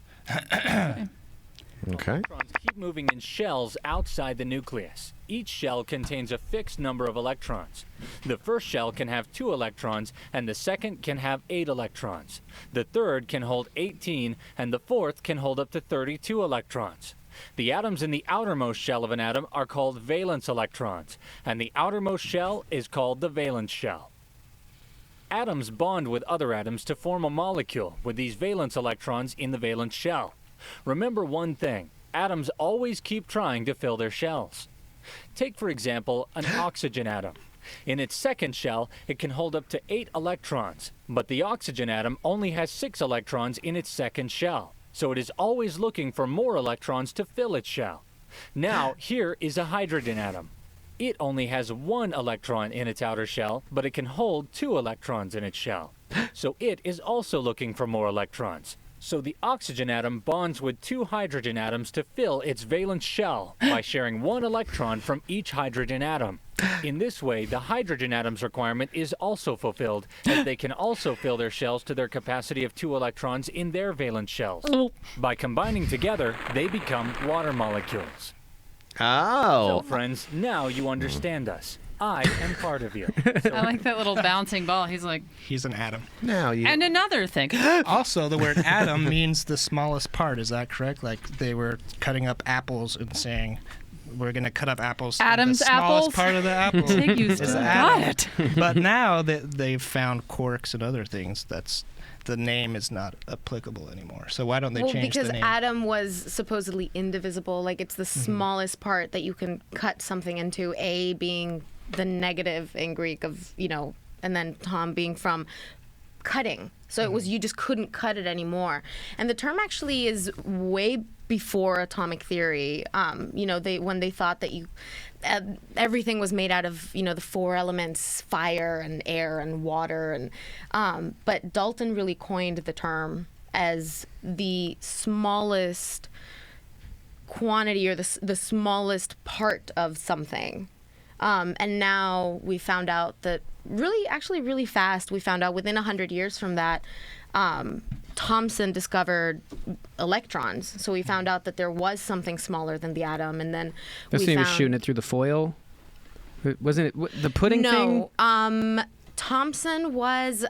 Okay. Electrons keep moving in shells outside the nucleus. Each shell contains a fixed number of electrons. The first shell can have 2 electrons, and the second can have 8 electrons. The third can hold 18, and the fourth can hold up to 32 electrons. The atoms in the outermost shell of an atom are called valence electrons, and the outermost shell is called the valence shell. Atoms bond with other atoms to form a molecule with these valence electrons in the valence shell. Remember one thing, atoms always keep trying to fill their shells. Take, for example, an oxygen atom. In its second shell, it can hold up to 8 electrons, but the oxygen atom only has 6 electrons in its second shell, so it is always looking for more electrons to fill its shell. Now, here is a hydrogen atom. It only has 1 electron in its outer shell, but it can hold 2 electrons in its shell. So it is also looking for more electrons. So the oxygen atom bonds with 2 hydrogen atoms to fill its valence shell by sharing 1 electron from each hydrogen atom. In this way, the hydrogen atom's requirement is also fulfilled, as they can also fill their shells to their capacity of 2 electrons in their valence shells. By combining together, they become water molecules. Oh. So, friends, now you understand us. I am part of you. I like that little bouncing ball. He's like, He's an atom. Now you. and another thing. Also, the word atom means the smallest part. Is that correct? Like they were cutting up apples and saying, "We're going to cut up apples." and Adam's the smallest apples? part of the apple Tig, you is still the got atom. it. But now that they've found quarks and other things, the name is not applicable anymore. So why don't they change because the name? atom was supposedly indivisible. Like it's the smallest part that you can cut something into. A being the negative in Greek of, and then Tom being from cutting. So it was, you just couldn't cut it anymore. And the term actually is way before atomic theory. When they thought that everything was made out of, the 4 elements, fire and air and water. And but Dalton really coined the term as the smallest quantity or the smallest part of something. And now we found out that really fast, we found out within 100 years from that, Thomson discovered electrons. So we found out that there was something smaller than the atom. And then He was shooting it through the foil. Wasn't it the pudding thing? No, Thomson was...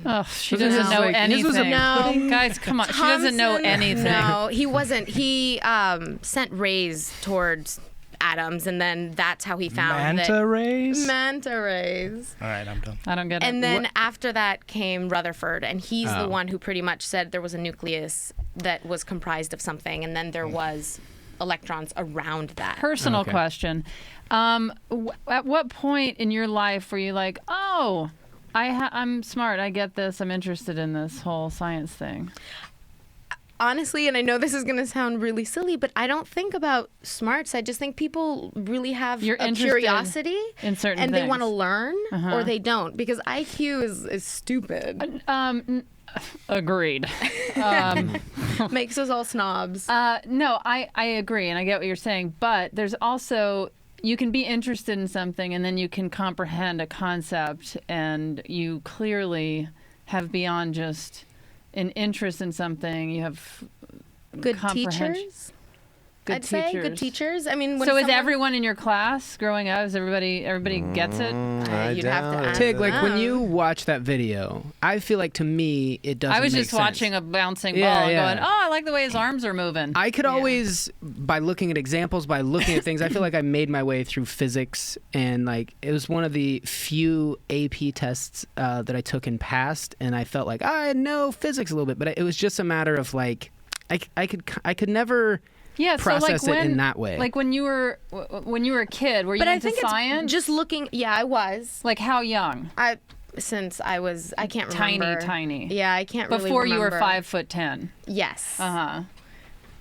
Oh, she Wasn't doesn't his, know like- his was a anything. No. Guys, come on. She doesn't know Thomson- anything. No, he wasn't. He sent rays towards atoms, and then that's how he found Manta rays? Manta rays. All right, I'm done. I don't get it. And then after that came Rutherford, and he's Oh. the one who pretty much said there was a nucleus that was comprised of something, and then there was electrons around that. Personal Okay. question. At what point in your life were you like, oh, I'm smart. I get this. I'm interested in this whole science thing. Honestly, and I know this is going to sound really silly, but I don't think about smarts. I just think people really have You're a interested curiosity in certain and they want to things. learn Uh-huh. or they don't, because IQ is stupid. Agreed. Makes us all snobs. No, I agree, and I get what you're saying. But there's also, you can be interested in something, and then you can comprehend a concept, and you clearly have beyond just an interest in something. You have Good comprehension. teachers. Good I'd say good teachers. I mean, when So is someone- everyone in your class growing up? Is everybody gets it? You'd have to ask Tig, like when them. you watch that video, I feel like to me it doesn't I was make just sense. watching a bouncing ball Yeah, and yeah. going, "Oh, I like the way his arms are moving." I could always, by looking at examples, by looking at things, I feel like I made my way through physics, and like it was one of the few AP tests that I took and passed, and I felt like I know physics a little bit, but it was just a matter of like, I could never process so like it in that way. Like when you were a kid, were you But I into think science? it's just looking. Yeah, I was. Like how young? Since I was, I can't Tiny, remember. tiny. Yeah, I can't really Before you were remember. 5'10". Yes.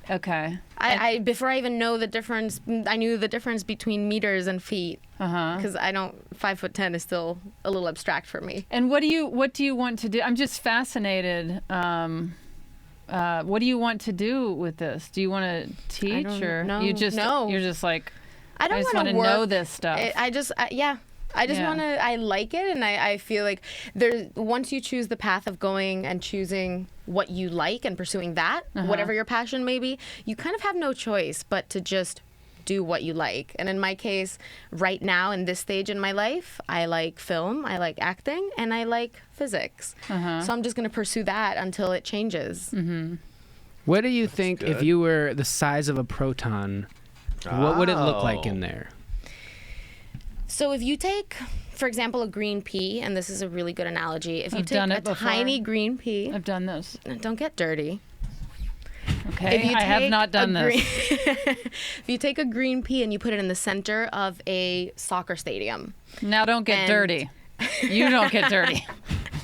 Okay. I before I even know the difference, I knew the difference between meters and feet. Because I don't, 5'10" is still a little abstract for me. And what do you want to do? I'm just fascinated. What do you want to do with this? Do you want to teach, don't or know. you're just like, I don't just want to know this stuff. I just want to. I like it, and I feel like once you choose the path of going and choosing what you like and pursuing that, whatever your passion may be, you kind of have no choice but to just do what you like. And in my case, right now in this stage in my life, I like film, I like acting, and I like physics. So I'm just going to pursue that until it changes. What do you think if you were the size of a proton? What would it look like in there? So if you take, for example, a green pea, and this is a really good analogy. If you I've take done a it before. tiny green pea, I've done this. don't get dirty. Okay, If you I have take not done a this. If you take a green pea and you put it in the center of a soccer stadium. Now don't get And- dirty. You don't get dirty.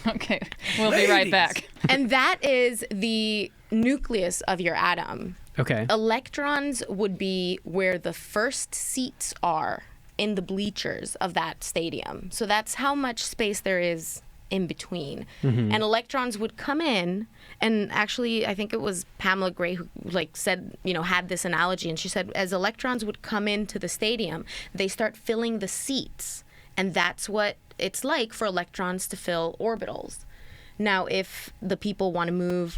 Okay, we'll be right back. And that is the nucleus of your atom. Okay. Electrons would be where the first seats are in the bleachers of that stadium. So that's how much space there is in between. And electrons would come in, and actually I think it was Pamela Gray who said, had this analogy, and she said as electrons would come into the stadium, they start filling the seats, and that's what it's like for electrons to fill orbitals. Now if the people want to move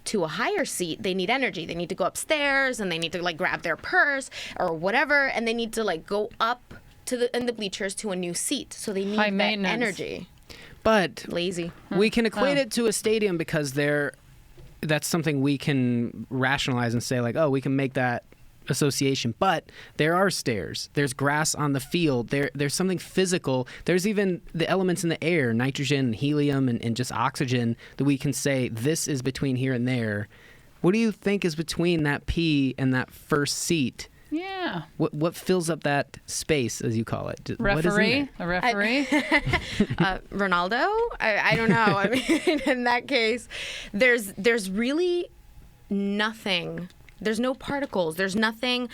to a higher seat, they need energy. They need to go upstairs, and they need to grab their purse or whatever, and they need to go up in the bleachers to a new seat. So they need High that maintenance. energy. But Lazy. we can equate it to a stadium because that's something we can rationalize and say we can make that association. But there are stairs. There's grass on the field. There's something physical. There's even the elements in the air, nitrogen, helium, and just oxygen that we can say this is between here and there. What do you think is between that pea and that first seat? Yeah. What fills up that space, as you call it? What is in Referee? there? A referee? Ronaldo? I don't know. I mean, in that case, there's really nothing. There's no particles. There's nothing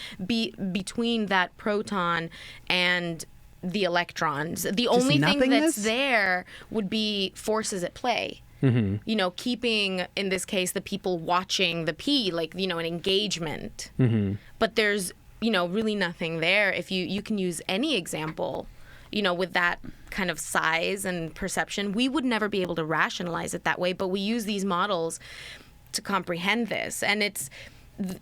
between that proton and the electrons. The only thing that's nothingness? there would be forces at play. Keeping, in this case, the people watching the pea, an engagement. But there's, really nothing there. If you can use any example, with that kind of size and perception, we would never be able to rationalize it that way. But we use these models to comprehend this. And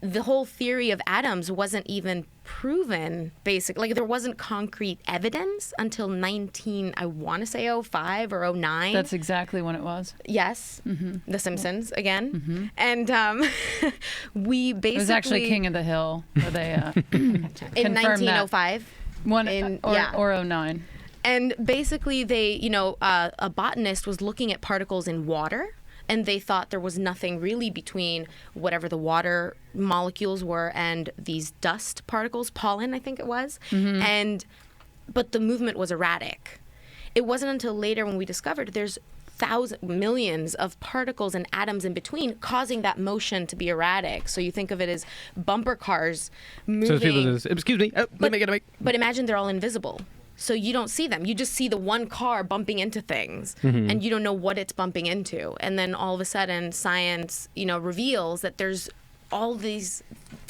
the whole theory of atoms wasn't even proven, basically. Like, there wasn't concrete evidence until I want to say 05 or 09. That's exactly when it was. Yes. The Simpsons again. And we basically... It was actually King of the Hill, where they in confirmed that. 1905. Or 09. And basically, a botanist was looking at particles in water, and they thought there was nothing really between whatever the water molecules were and these dust particles, pollen, I think it was. But the movement was erratic. It wasn't until later when we discovered there's millions of particles and atoms in between, causing that motion to be erratic. So you think of it as bumper cars moving. So people just, excuse me, let me get a mic. But imagine they're all invisible. So you don't see them. You just see the one car bumping into things, and you don't know what it's bumping into. And then all of a sudden, science, reveals that there's all these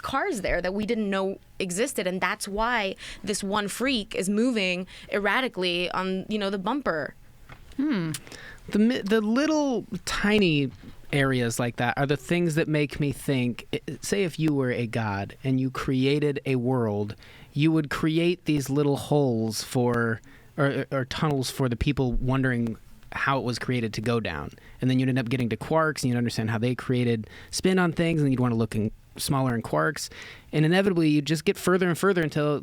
cars there that we didn't know existed, and that's why this one freak is moving erratically on, the bumper. The little tiny areas like that are the things that make me think, say if you were a god and you created a world, you would create these little holes or tunnels for the people wondering how it was created to go down. And then you'd end up getting to quarks, and you'd understand how they created spin on things, and then you'd want to look smaller in quarks. And inevitably, you just get further and further until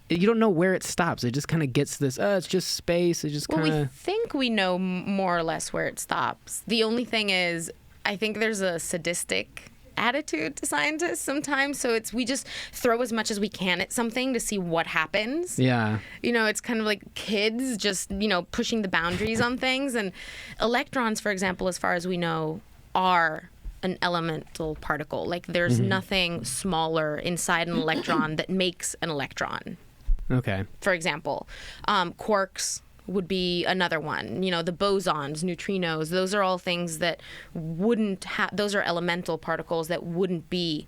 you don't know where it stops. It just kind of gets this, it's just space. It just kind of... Well, we think we know more or less where it stops. The only thing is, I think there's a sadistic attitude to scientists sometimes. So we just throw as much as we can at something to see what happens. Yeah. It's kind of like kids just, pushing the boundaries on things. And electrons, for example, as far as we know, are an elemental particle. Like, there's nothing smaller inside an electron that makes an electron. Okay. For example, quarks would be another one. The bosons, neutrinos, those are all things that those are elemental particles that wouldn't be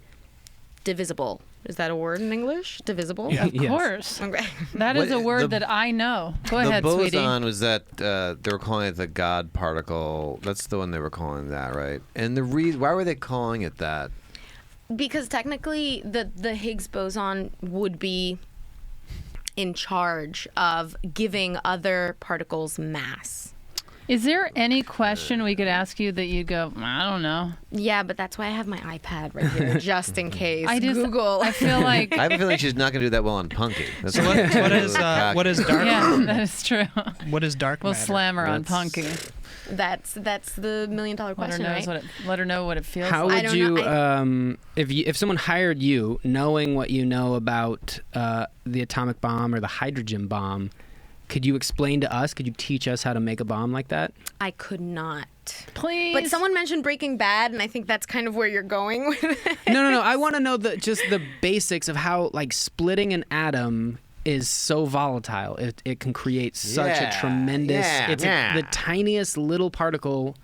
divisible. Is that a word in English? Divisible? Yeah, of course. Okay. That is a word that I know. Go ahead, sweetie. The boson was that they were calling it the God particle. That's the one they were calling that, right? And why were they calling it that? Because technically the Higgs boson would be in charge of giving other particles mass. Is there any question we could ask you that you'd go, I don't know? Yeah, but that's why I have my iPad right here, just in case. Google. I feel like... I have a feeling she's not going to do that well on Punky. That's So what is dark? Yeah, that is true. What is dark We'll matter? slam her on Punky. That's the $1 million question, right? Let her know what it feels How like. would you, if someone hired you, knowing what you know about the atomic bomb or the hydrogen bomb, could you explain to us? Could you teach us how to make a bomb like that? I could not. Please. But someone mentioned Breaking Bad, and I think that's kind of where you're going with it. No. I want to know just the basics of how, like, splitting an atom is so volatile. It can create such a tremendous... the tiniest little particle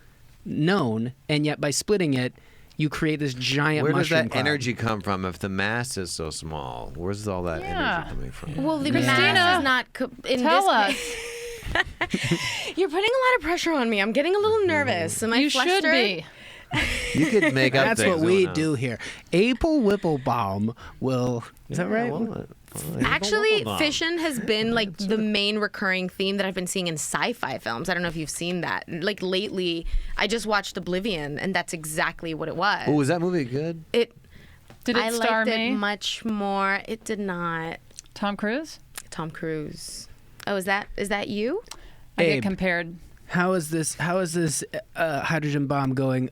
known, and yet by splitting it, you create this giant Where does mushroom that cloud. energy come from if the mass is so small? Where's all that energy coming from? Well, the Christina, mass is not... Tell us. You're putting a lot of pressure on me. I'm getting a little nervous. Am I You flustered? should be. You could make up That's things. what we do here. April Whipplebaum will... Is that right? Actually, fission has been like the main recurring theme that I've been seeing in sci-fi films. I don't know if you've seen that. Like lately, I just watched Oblivion, and that's exactly what it was. Oh, was that movie good? Did it I star liked me? it much more. It did not. Tom Cruise? Tom Cruise. Oh, is that you? I Abe. get compared. How is this hydrogen bomb going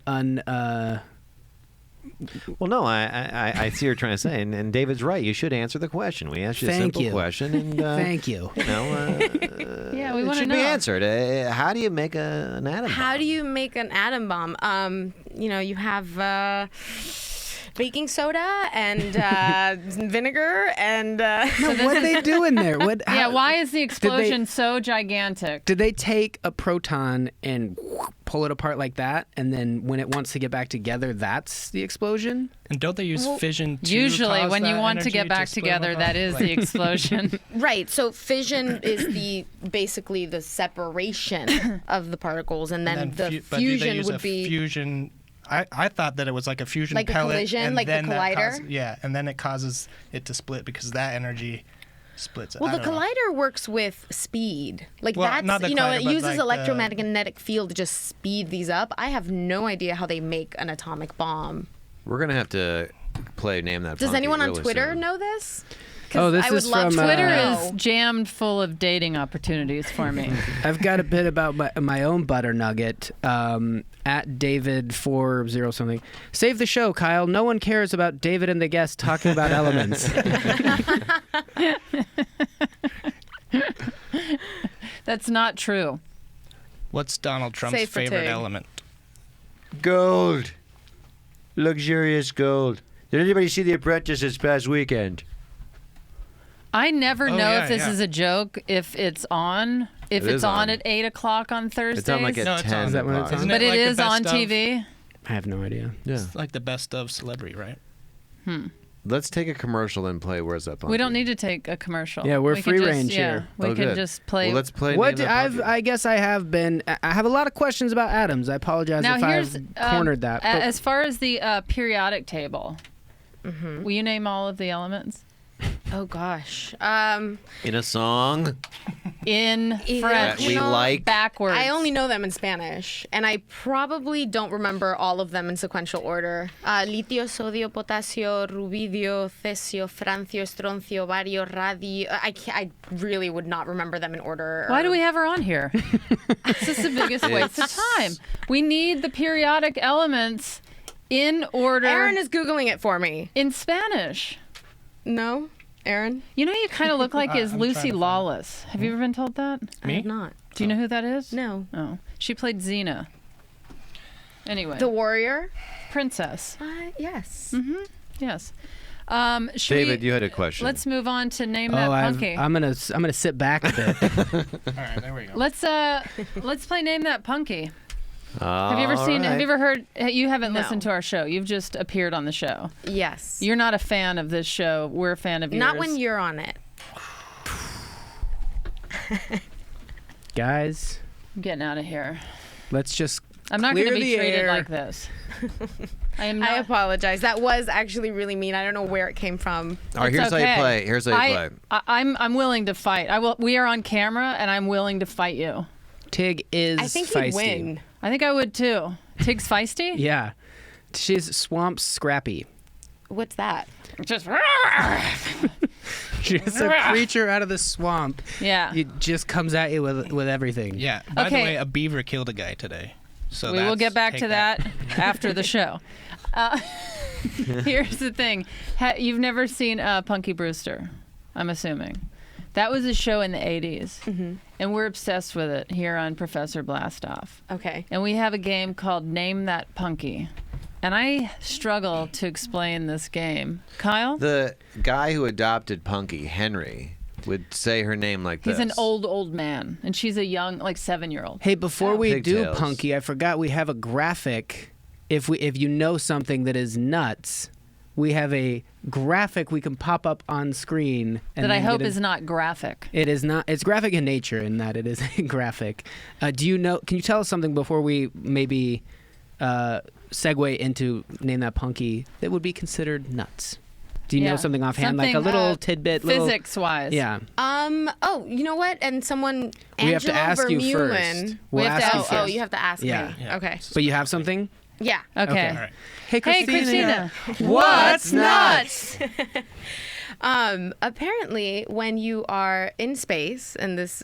Well, no, I see what you're trying to say, and David's right. You should answer the question. We asked you a Thank simple you. question, and Thank you. Yeah, we it want to should know. be answered. How do you make an atom bomb? How do you make an atom bomb? You have baking soda and vinegar and. What are they doing there? Why is the explosion so gigantic? Did they take a proton and pull it apart like that, and then when it wants to get back together, that's the explosion? And don't they use fission to Usually, cause when you that want to energy get back split together, them that apart? is the explosion. Right. So fission is basically the separation of the particles, and then the but do they fusion use would a be. fusion I thought that it was like a fusion Like a pellet. collision, and like the then that collider? yeah, and then it causes it to split because that energy splits it. Well, I the don't know. collider works with speed. Like Well, that's, not the you know, collider, it but uses like the- electromagnetic field to just speed these up. I have no idea how they make an atomic bomb. We're gonna have to play Name That Does Punky anyone on really Twitter soon. know this? Oh, this I would is love from, to Twitter know. is jammed full of dating opportunities for me. I've got a bit about my own butter nugget. At David 40 something. Save the show, Kyle. No one cares about David and the guest talking about elements. That's not true. What's Donald Trump's Safe for favorite Tig. element? Gold. Luxurious gold. Did anybody see The Apprentice this past weekend? I never Oh, know yeah, if this yeah. is a joke, if it's on, if It it's is on on. at 8 o'clock on Thursdays. It's on like at No, it's 10 on. Is that when it's o'clock. on? but it it like the is on best of? TV. I have no idea. Yeah. It's like the best of celebrity, right? Let's take a commercial and play Where's That Punky? We don't need to take a commercial. Yeah, we're We can free just- range yeah, here. We Oh, can good. just play. Well, let's play What Name That Punky. I guess I have been. I have a lot of questions about atoms. I apologize now if here's I've cornered that. But as far as the periodic table. Will you name all of the elements Oh gosh. In a song. in Either- French? That we like. backwards. I only know them in Spanish, and I probably don't remember all of them in sequential order. Litio, sodio, potasio, rubidio, cesio, francio, stroncio, bario, radio. I really would not remember them in order. Why do we have her on here? This is the biggest waste of time. We need the periodic elements in order Aaron is Googling it for me. in Spanish. No? Aaron? You know, who you kind of look like is I'm Lucy trying to find Lawless. Have you ever been told that? I have not. Do you know who that is? No. Oh, she played Xena. Anyway, The Warrior? princess. Yes. Yes. Should David, we, you had a question. let's move on to Name That Punky. I'm gonna sit back a bit. All right, there we go. Let's play Name That Punky. Have you ever All seen? Have you right. ever heard? You haven't No. listened to our show. You've just appeared on the show. Yes. You're not a fan of this show. We're a fan of yours. Not when you're on it. Guys, I'm getting out of here. let's just I'm not clear going to be the treated air. like this. I am not. I apologize. That was actually really mean. I don't know where it came from. All right, It's here's okay. how you play. Here's how you play. I'm willing to fight. I will. We are on camera, and I'm willing to fight you. Tig is I think feisty. he'd win. I think I would too. Tig's feisty. Yeah, she's swamp scrappy. What's that? Just She's a creature out of the swamp. yeah. It just comes at you with everything. Yeah. By Okay. the way, a beaver killed a guy today. So We will get back take to that after the show. Here's the thing: you've never seen Punky Brewster, I'm assuming. That was a show in the '80s, and we're obsessed with it here on Professor Blastoff. Okay. And we have a game called Name That Punky. And I struggle to explain this game. Kyle? The guy who adopted Punky, Henry, would say her name like this. He's an old man, and she's a young, like 7-year-old. Hey, before we do Pigtails. Punky, I forgot we have a graphic. If you know something that is nuts, we have a graphic we can pop up on screen. And That I then hope get is not graphic. It is not. It's graphic in nature in that it is a graphic. Do you know? Can you tell us something before we maybe segue into Name That Punky that would be considered nuts? Do you know something offhand, like a Something, little tidbit? Physics-wise. Yeah. Oh, you know what? And someone. We have to Angela ask you Vermeulen. first. We'll ask you Oh, first. you have to ask Yeah. me. Yeah. Okay. But you have something? Yeah. Okay. All right. Hey, Hey, Christina. What's nuts? Apparently, when you are in space, and this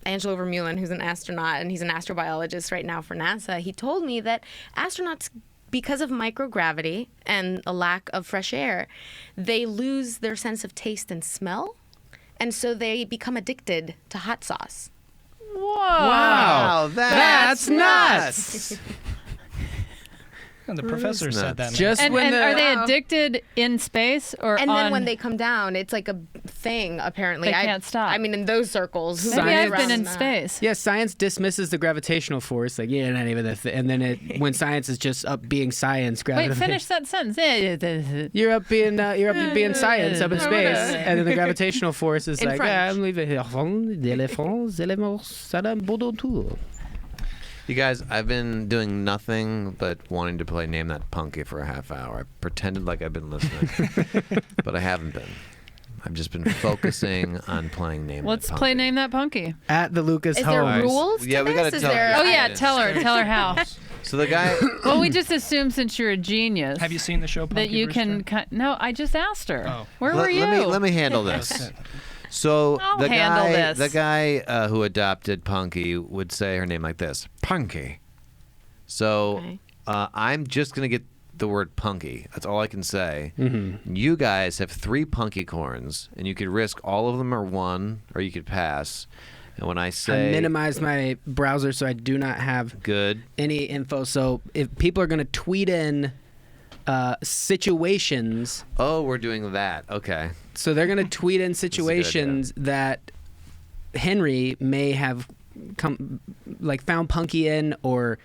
Angelo Vermeulen, who's an astronaut and he's an astrobiologist right now for NASA, he told me that astronauts, because of microgravity and a lack of fresh air, they lose their sense of taste and smell, and so they become addicted to hot sauce. Whoa. Wow, That's nuts. And the professor said that. Just And, when and the are they addicted in space or And on... then when they come down, it's like a thing, apparently. They can't stop. I mean, in those circles. who Maybe runs I've been around in that? space. Yeah, science dismisses the gravitational force. Like, yeah, not even that. And then when science is just up being science, Wait, gravity. finish that sentence. You're up being science up in space, and then the gravitational force is In like, French. I'm leaving here. D'éléphants, éléments, ça n'a pas de tout. You guys, I've been doing nothing but wanting to play Name That Punky for a half hour. I pretended like I've been listening, but I haven't been. I've just been focusing on playing Name Let's That Punky. play Name That Punky. At the Lucas Is home. there rules to Yeah, we this? gotta Is tell- there- Oh yeah, Yes. tell her how. So the guy... Well, we just assumed since you're a genius Have you seen the show Punky that you Brewster? can. No, I just asked her. Oh. Where were you? Let me handle this. So I'll the handle guy, this. the guy who adopted Punky would say her name like this, Punky. So Okay. I'm just gonna get the word Punky. That's all I can say. Mm-hmm. You guys have 3 Punky corns, and you could risk all of them or one, or you could pass. And when I I say minimized my browser so I do not have good, any info. So if people are going to tweet in situations, oh, we're doing that. Okay. so they're going to tweet in idea. situations that Henry may have found Punky in, or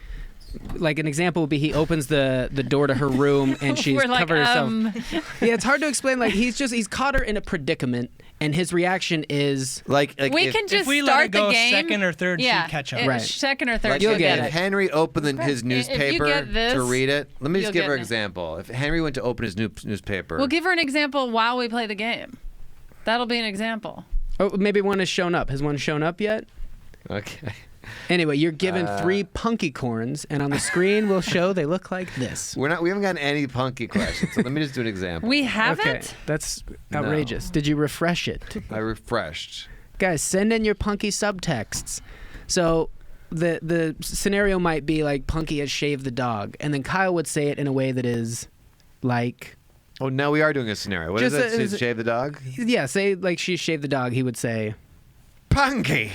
like an example would be he opens the door to her room and she's We're like, covered herself. Yeah, it's hard to explain. Like he's caught her in a predicament, and his reaction is Like we if, can just If we start let it go the game. second or third, yeah, she'd catch up. Right. Second or third, like You'll she'll get get it. if Henry opened his If you newspaper get this, to read it, let me just you'll give get her an it. example. If Henry went to open his newspaper, We'll give her an example while we play the game. That'll be an example. oh, maybe one has shown up. Has one shown up yet? okay. Anyway, you're given 3 Punky corns, and on the screen we'll show they look like this. We haven't gotten any Punky questions, so let me just do an example. We haven't. Okay, that's outrageous. Did you refresh it? I refreshed. Guys, send in your Punky subtexts. So the scenario might be like Punky has shaved the dog, and then Kyle would say it in a way that is like, Oh, now we are doing a scenario. What is Just it? a- is it- Shave the dog? yeah, say like she shaved the dog. He would say, Punky.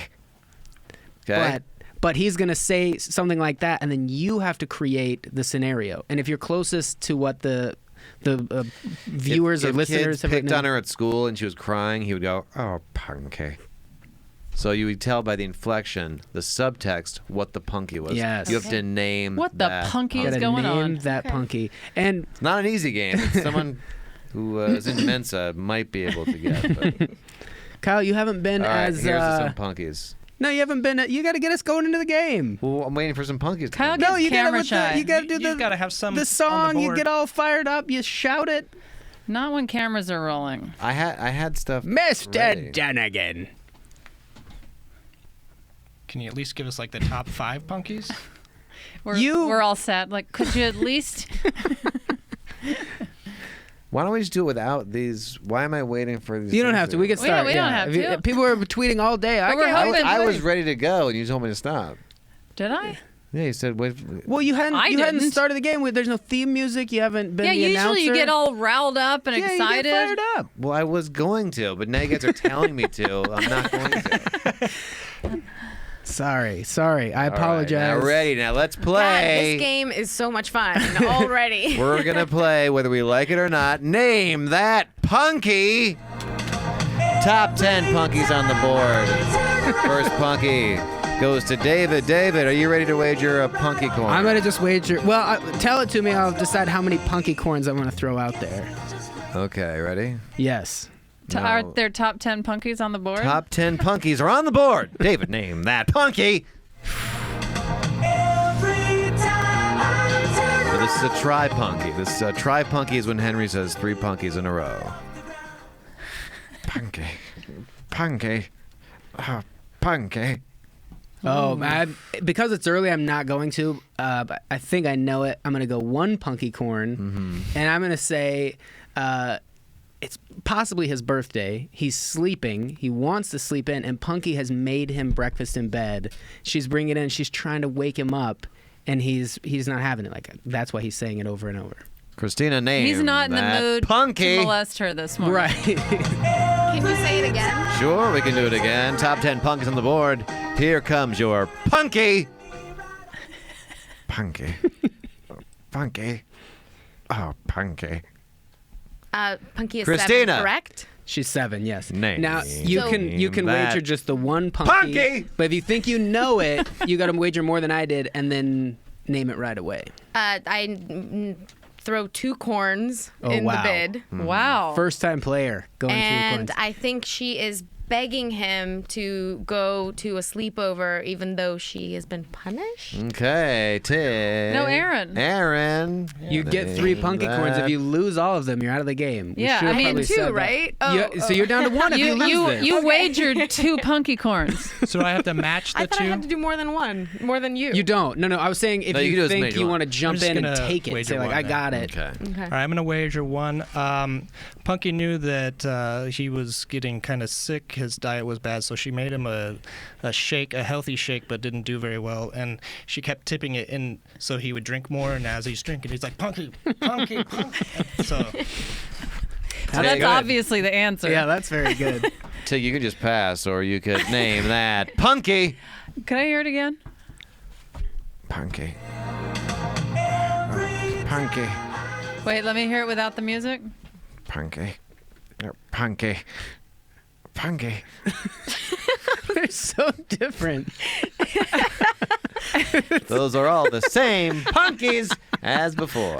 Okay. but he's gonna say something like that, and then you have to create the scenario. And if you're closest to what the viewers if or listeners kids have picked written on her at school and she was crying, he would go, "Oh, Punky." So you would tell by the inflection, the subtext, what the Punky was. Yes. You have to name What the that Punky You is gotta going name on? that Punky. And It's not an easy game. It's someone who is in Mensa might be able to get. But... Kyle, you haven't been All right, as here's some Punkies. no, you haven't been. You got to get us going into the game. Well, I'm waiting for some Punkies. to Kyle come. gets No, you camera gotta shy. you gotta do You've gotta have some the on the song. You board. get all fired up. You shout it, Not when cameras are rolling. I had stuff. Mr. ready. Dunigan. Can you at least give us like the top 5 Punkies? We're all sad. Like, could you at least? Why don't we just do it without these? Why am I waiting for these? You don't things have to. We can We don't- start. we don't yeah. have If you- to. People are tweeting all day. I But we're can't- hoping- I was ready to go, and you told me to stop. Did I? Yeah, you said wait. Well, you hadn't. I You hadn't didn't. started the game. There's no theme music. You haven't been Yeah, the usually announcer. you get all riled up and yeah, excited. You get fired up. Well, I was going to, but now you guys are telling me to. I'm not going to. Sorry. I All right, apologize. now ready. Now let's God, play. this game is so much fun already. We're gonna play whether we like it or not. Name that Punky. Top 10 Punkies on the board. First Punky goes to David. David, are you ready to wager a Punky coin? I'm gonna just wager. Well, tell it to me. I'll decide how many Punky corns I'm gonna throw out there. Okay, ready? Yes. Are No. there top 10 punkies on the board? Top 10 Punkies are on the board. David, name that Punky. So this is a tri-punky. This tri-punky is when Henry says 3 punkies in a row. Punky. Punky. Oh, punky. Oh, because it's early, I'm not going to. But I think I know it. I'm gonna go 1 Punky corn, and I'm gonna say it's possibly his birthday. He's sleeping. He wants to sleep in, and Punky has made him breakfast in bed. She's bringing it in. She's trying to wake him up, and he's not having it. Like that's why he's saying it over and over. Christina, name He's not in the that mood Punky. to molest her this morning. Right. Can you say it again? Sure, we can do it again. Top 10 Punkies on the board. Here comes your Punky. Punky. Punky. Oh, Punky. Punky is Christina. 7, correct? She's 7, yes. Name Now you can that wager just the 1 Punky. Punky! But if you think you know it, you got to wager more than I did, and then name it right away. Throw 2 corns Oh, in wow. the bid. Wow. First time player going through And corns. I think she is begging him to go to a sleepover even though she has been punished. Okay, Tig. No, Aaron. Aaron. You get 3 punky corns. If you lose all of them, you're out of the game. We Yeah, should have I mean, probably 2, said that. right? So you're down to 1 if you lose them. You wagered 2 punky corns. So I have to match the I thought two. I had to do more than one, more than you. You don't. No, I was saying if No, you you can do as think many as you you want. want to jump I'm just in and gonna take it, wager say like, one I then. got it. Okay. Okay. All right, I'm gonna wager 1. Punky knew that he was getting kind of sick. His diet was bad, so she made him a shake, a healthy shake, but didn't do very well. And she kept tipping it in so he would drink more. And as he's drinking, he's like, Punky, Punky, Punky. So So that's go ahead. obviously the answer. Yeah, that's very good. Tig, you can just pass, or you could name that Punky. Can I hear it again? Punky. Punky. Wait, let me hear it without the music. Punky. Punky. Punky. They're so different. Those are all the same punkies as before.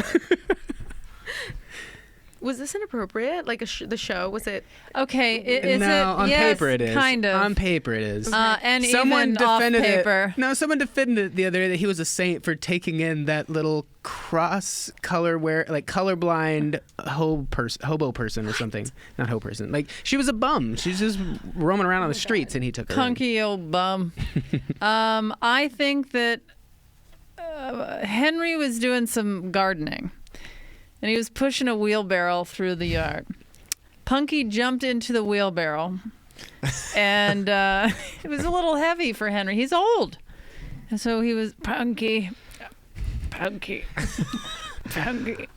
Was this inappropriate? Like the show? Was it? Okay, is no, it? on Yes, paper it is. kind of. On paper it is. And Someone even off defended paper. it. No, someone defended it the other day that he was a saint for taking in that little cross color like colorblind hobo person or something. Not hobo person. Like she was a bum. She's just roaming around on the streets, and he took her. in. Punky old bum. I think that Henry was doing some gardening, and he was pushing a wheelbarrow through the yard. Punky jumped into the wheelbarrow, and it was a little heavy for Henry. He's old, and so he was Punky. Punky.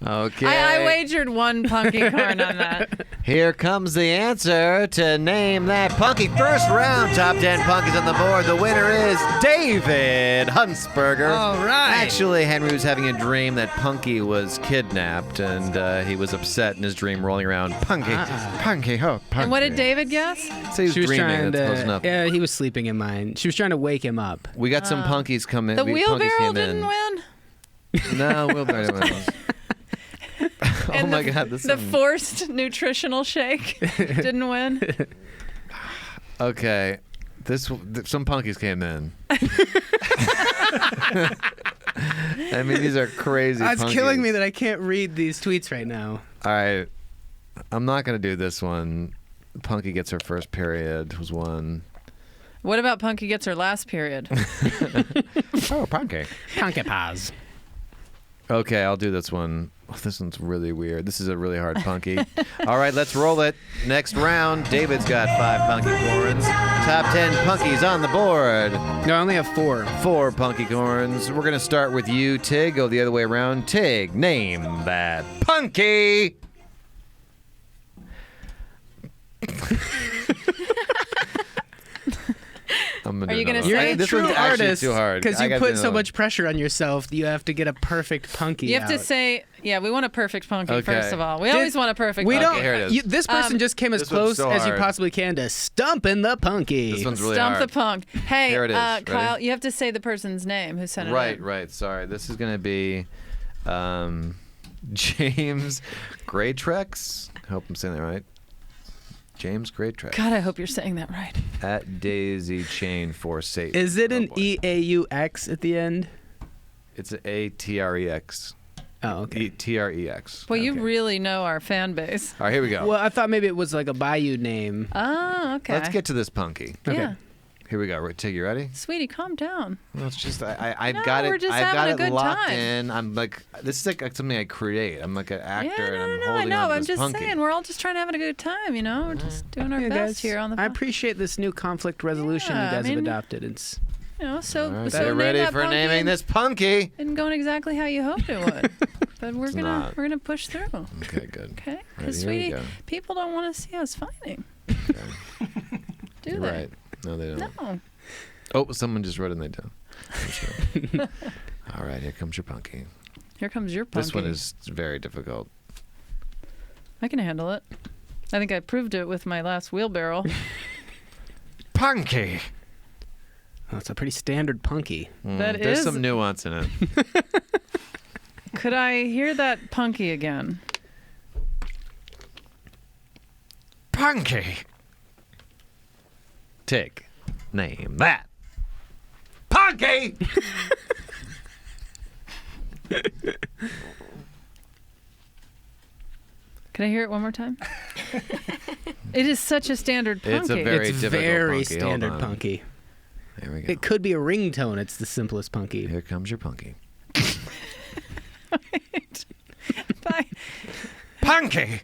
Okay. I wagered 1 punky corn on that. Here comes the answer to name that punky. First round, top 10 punkies on the board. The winner is David Huntsberger. All right. Actually, Henry was having a dream that Punky was kidnapped, and he was upset in his dream, rolling around. Punky, Punky, oh, Punky. And what did David guess? So he was She was dreaming. trying That's close to. enough. Yeah, he was sleeping in mine. She was trying to wake him up. We got some punkies coming. The punkies wheelbarrow came didn't in. win? No, wheelbarrow didn't win. Oh And my God! This The is forced nutritional shake didn't win? okay. Some punkies came in. I mean, these are crazy. It's punkies. killing me that I can't read these tweets right now. All right, I'm not gonna do this one. Punky gets her first period was 1. What about Punky gets her last period? Oh, Punky. Punky Paz. Okay, I'll do this one. Oh, this one's really weird. This is a really hard punky. All right, let's roll it. Next round, David's got 5 punky corns. Top 10 punkies on the board. No, I only have 4. 4 punky corns. We're gonna start with you, Tig. Go the other way around. Tig, name that punky. Are you gonna say- You're a this true one's actually artist too hard. because I you got put to so know. much pressure on yourself. You have to get a perfect punky. You have to out. say, yeah, we want a perfect punky, Okay. first of all. We always want a perfect We punky. don't. here it is. This person just came as this one's close so as you hard. possibly can to stumping the punky. This one's really Stump hard. the punk. Hey, Here it is. Ready? Kyle, you have to say the person's name who sent it Right, in. right. Sorry. This is going to be James Graytrex. I hope I'm saying that right. James Graytrex. God, I hope you're saying that right. At Daisy Chain for Satan. Is it Oh, an boy. EAUX at the end? It's an ATREX. Oh, okay. TREX. Well, you Okay. really know our fan base. All right, here we go. Well, I thought maybe it was like a Bayou name. Oh, okay. Let's get to this punky. Okay. Yeah. Here we go. Tig, you ready? Sweetie, calm down. Well, it's just I've No, got it. we're just I've got having a it good locked time. in. I'm like, this is like something I create. I'm like an actor, Yeah, and no, I'm no, I holding know. on to I'm this just punky. saying, we're all just trying to have a good time, you know? We're just doing our Yeah, best guys, here on the I phone. appreciate this new conflict resolution Yeah, you I guys mean- have adopted. It's You know, so, All right, so get name ready that for punky naming this punky. Isn't going exactly how you hoped it would. But we're not. gonna push through. Okay, good. Okay? Ready, Because, here we sweetie, go. people don't want to see us fighting. Do You're they? right. No, they don't. No. Oh, someone just wrote in they don't. I'm sure. All right, here comes your punky. Here comes your punky. This one is very difficult. I can handle it. I think I proved it with my last wheelbarrow. Punky. oh, it's a pretty standard punky. That There's is- some nuance in it. Could I hear that punky again? Punky. Tig, name that Punky. Can I hear it one more time? It is such a standard punky. It's a very It's difficult very punky. Hold standard on. punky. There we go. It could be a ringtone. It's the simplest punky. Here comes your punky. Bye. Punky.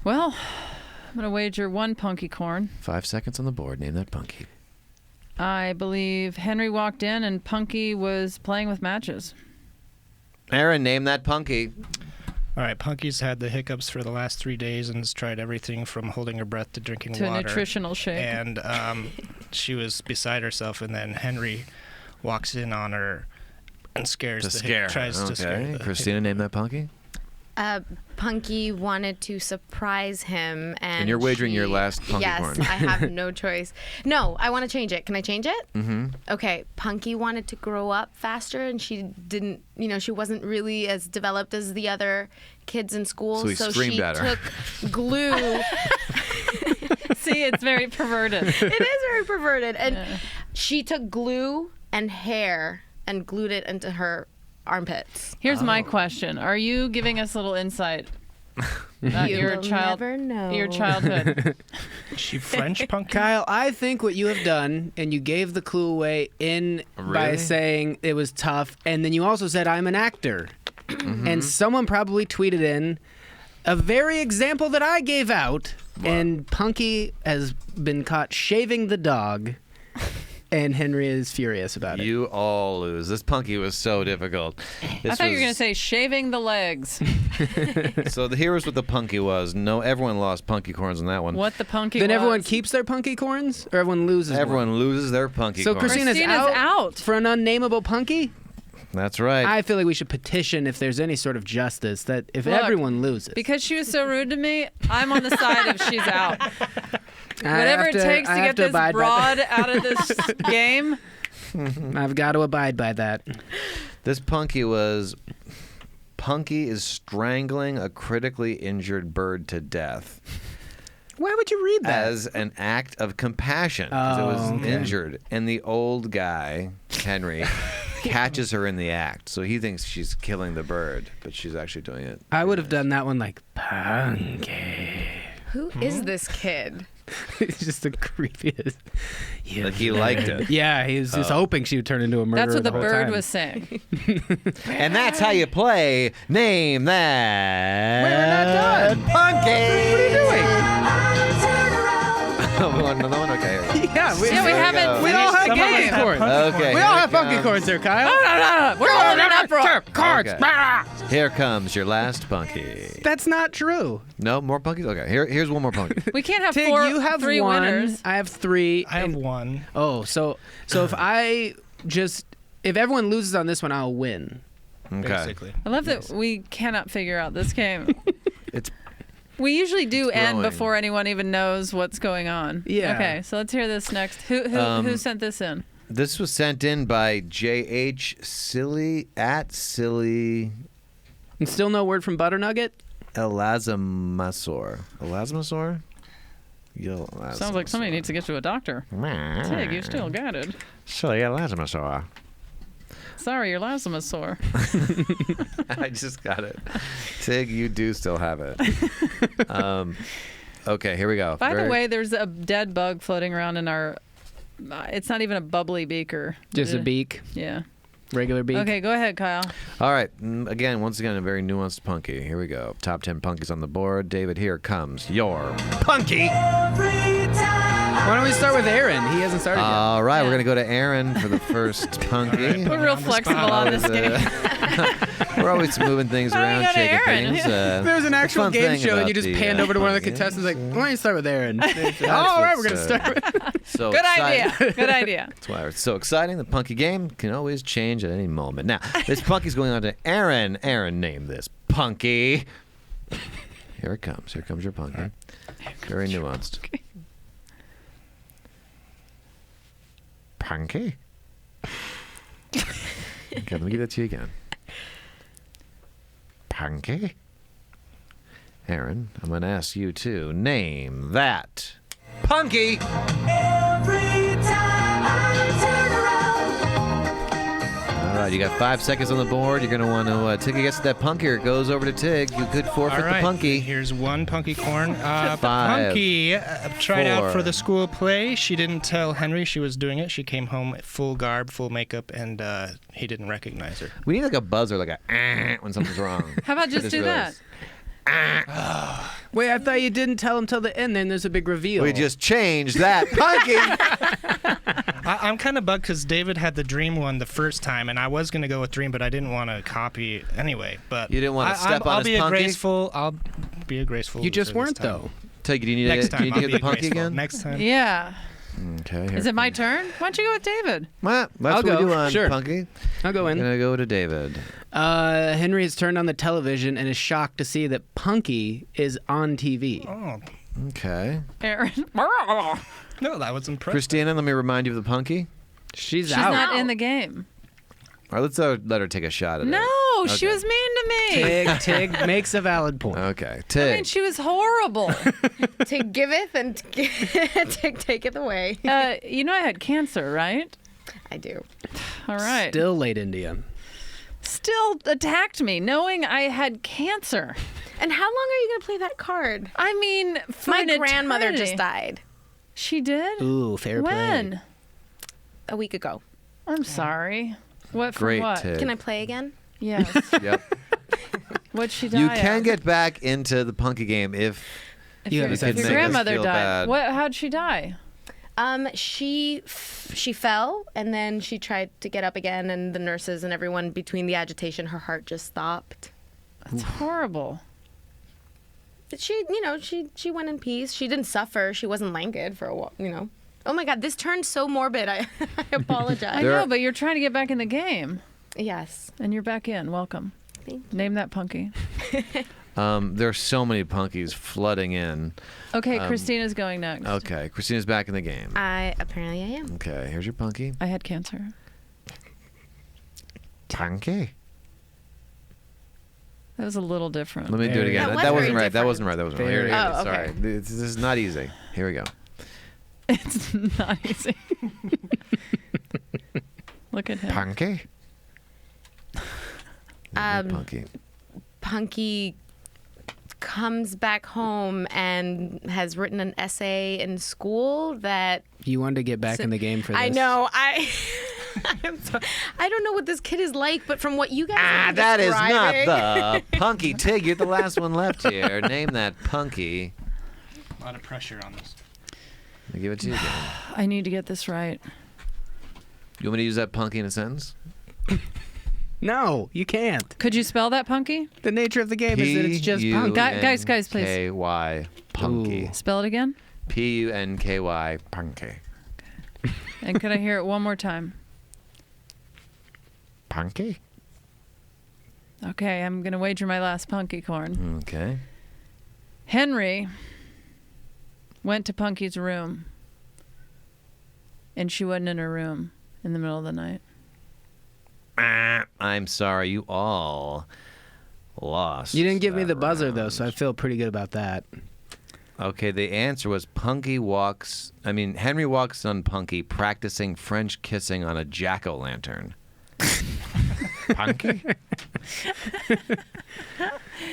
Well, I'm going to wager one punky corn. 5 seconds on the board. Name that punky. I believe Henry walked in and Punky was playing with matches. Aaron, name that punky. All right, Punky's had the hiccups for the last 3 days and has tried everything from holding her breath to drinking To a water. nutritional shake. And she was beside herself, and then Henry walks in on her and scares tries to scare the Christina, name that punky. Punky wanted to surprise him, and you're wagering she- your last punky yes, corn. I have no choice. No, I want to change it. Can I change it? Mm-hmm. Okay, Punky wanted to grow up faster, and she didn't. She wasn't really as developed as the other kids in school. So he screamed she at her. took glue. See, it's very perverted. It is very perverted, and she took glue and hair and glued it into her armpits. Here's my question. Are you giving us a little insight about You your will child, never know. your childhood? Is she French, Punky? Kyle, I think what you have done, and you gave the clue away by Really? saying it was tough, and then you also said, I'm an actor. And someone probably tweeted in a very example that I gave out, and Punky has been caught shaving the dog, and Henry is furious about it. You all lose. This punky was so difficult. I thought you were going to say shaving the legs. So here's what the punky was. No, everyone lost punky corns on that one. What the punky Then was. everyone keeps their punky corns, or everyone loses Everyone one? loses their punky So corns. Christina's out for an unnameable punky? That's right. I feel like we should petition if there's any sort of justice that if Look, everyone loses. Because she was so rude to me, I'm on the side of she's out. I Whatever have it takes to I have get this abide by broad out of this game. I've got to abide by that. This punky was... Punky is strangling a critically injured bird to death Why would you read that? as an act of compassion because it was Oh, okay. injured. And the old guy, Henry, catches her in the act. So he thinks she's killing the bird, but she's actually doing it. I would have done that one like punky. Who is this kid? It's just the creepiest. Like he liked it. Yeah, he was just hoping she would turn into a murderer. That's what the whole bird time. was saying. And that's how you play Name That Wait, we're not done. Punky. What are you doing? Oh, another one? Okay. Yeah, we Yeah, we haven't We all have finished the punky game. corns. Okay. We all here have punky comes- corns here, Kyle. We're all in an uproar. Cards. Okay. Here comes your last punky. That's not true. No, more punkies? Okay, here's one more punky. We can't have Tig, four, you have three one. winners. I have three. I have and- one. Oh, so if everyone loses on this one, I'll win. Okay. Basically. I love that we cannot figure out this game. It's We usually do end growing. before anyone even knows what's going on. Yeah. Okay, so let's hear this next. Who sent this in? This was sent in by JH Silly at Silly And still no word from Butternugget? Elazamasor. Elazamasor? Sounds like somebody needs to get to a doctor. Tig, you still got it. Silly Elazamasor. Sorry, your Lazarus sore. I just got it. Tig, you do still have it. Okay, here we go. By the way, there's a dead bug floating around in our. It's not even a bubbly beaker. Just a beak, Yeah. regular beak. Okay, go ahead, Kyle. All right. Once again, a very nuanced punky. Here we go. Top 10 punkies on the board. David, here comes your punky. Why don't we start with Aaron? He hasn't started yet. All right, Yeah. we're going to go to Aaron for the first punky. We're real flexible on this game. We're always moving things Why don't around, we go to shaking Aaron? things. There was an the actual fun game thing show, and about you just the, panned over to one of the punky contestants like, why don't you start with Aaron? That's All right, we're going to what's, start with... So Good exciting. idea. Good idea. That's why it's so exciting. The punky game can always change at any moment. Now, this punky's going on to Aaron. Aaron, name this punky. Here it comes. Here comes your punky. Very nuanced. Punky? Okay, let me give that to you again. Punky? Aaron, I'm going to ask you to name that Punky. All right, you got 5 seconds on the board. You're going to want to Tig gets that Punky, or it goes over to Tig. You could forfeit All right, the Punky. Here's one Punky corn. 5, Punky tried out 4. for the school play. She didn't tell Henry she was doing it. She came home full garb, full makeup, and he didn't recognize her. We need like a buzzer, like a when something's wrong. How about just do that? Wait, I thought you didn't tell him till the end. Then there's a big reveal. We just changed that Punky. I'm kind of bugged because David had the Dream one the first time, and I was going to go with Dream, but I didn't want to copy anyway. But You didn't want to step on I'll his be Punky? I'll be a graceful. You just loser this weren't time. though. Tig, do you need Next to, time, do you I'll need to be get the Punky graceful. again? Next time. Yeah. Okay. Is it my turn? Why don't you go with David? Well, that's I'll what we go. do on Sure. Punky. I'll go I'm in. going to go to David. Henry has turned on the television and is shocked to see that Punky is on TV. Oh, Okay. Aaron. no, that was impressive. Christina, let me remind you of the Punky. She's She's out. not in the game. All right, let's let her take a shot at it. No, she Okay. was mean to me. Tig makes a valid point. Okay. I Tig. mean, she was horrible. Tig giveth and Tig taketh away. You know I had cancer, right? I do. All right. Still laid into you. Still attacked me, knowing I had cancer. And how long are you going to play that card? I mean, for My an grandmother eternity. just died She did? Ooh, fair play. When? a week ago. I'm sorry. What for Great, what? Tig. Can I play again? Yes. Yep. What'd she die You can of? get back into the Punky game if You haven't If said your make us grandmother feel died. bad. How'd she die? She fell and then she tried to get up again, and the nurses and everyone, between the agitation, her heart just stopped. That's horrible. But she went in peace. She didn't suffer. She wasn't languid for a while. Oh my God, this turned so morbid. I apologize. I know, but you're trying to get back in the game, Yes. and you're back in. Welcome. Thank Name that Punky. there are so many Punkies flooding in. Okay, Christina's going next. Okay, Christina's back in the game. Apparently I am. Okay, here's your Punky. I had cancer. Punky. That was a little different. Let me do it again. That was That wasn't very right. That different. wasn't right. That wasn't right. Very Here it is. Oh, okay. Sorry. This is not easy. Here we go. It's not easy. Look at him. Punky. Punky. Punky comes back home and has written an essay in school that You wanted to get back in the game for this. I know. I don't know what this kid is like, but from what you guys are That is not describing- the Punky. Tig, you're the last one left here. Name that Punky. A lot of pressure on this. I'll give it to you again. I need to get this right. You want me to use that Punky in a sentence? No, you can't. Could you spell that Punky? The nature of the game is that it's just punk. Guys, please. P-U-N-K-Y. Punky. Spell it again. P-U-N-K-Y. Punky. And could I hear it one more time? Punky? Okay, I'm going to wager my last Punky corn. Okay. Henry went to Punky's room, and she wasn't in her room in the middle of the night. I'm sorry, you all lost. You didn't give me that the buzzer, round. though, so I feel pretty good about that. Okay, the answer was Henry walks on Punky practicing French kissing on a jack-o'-lantern. Punky?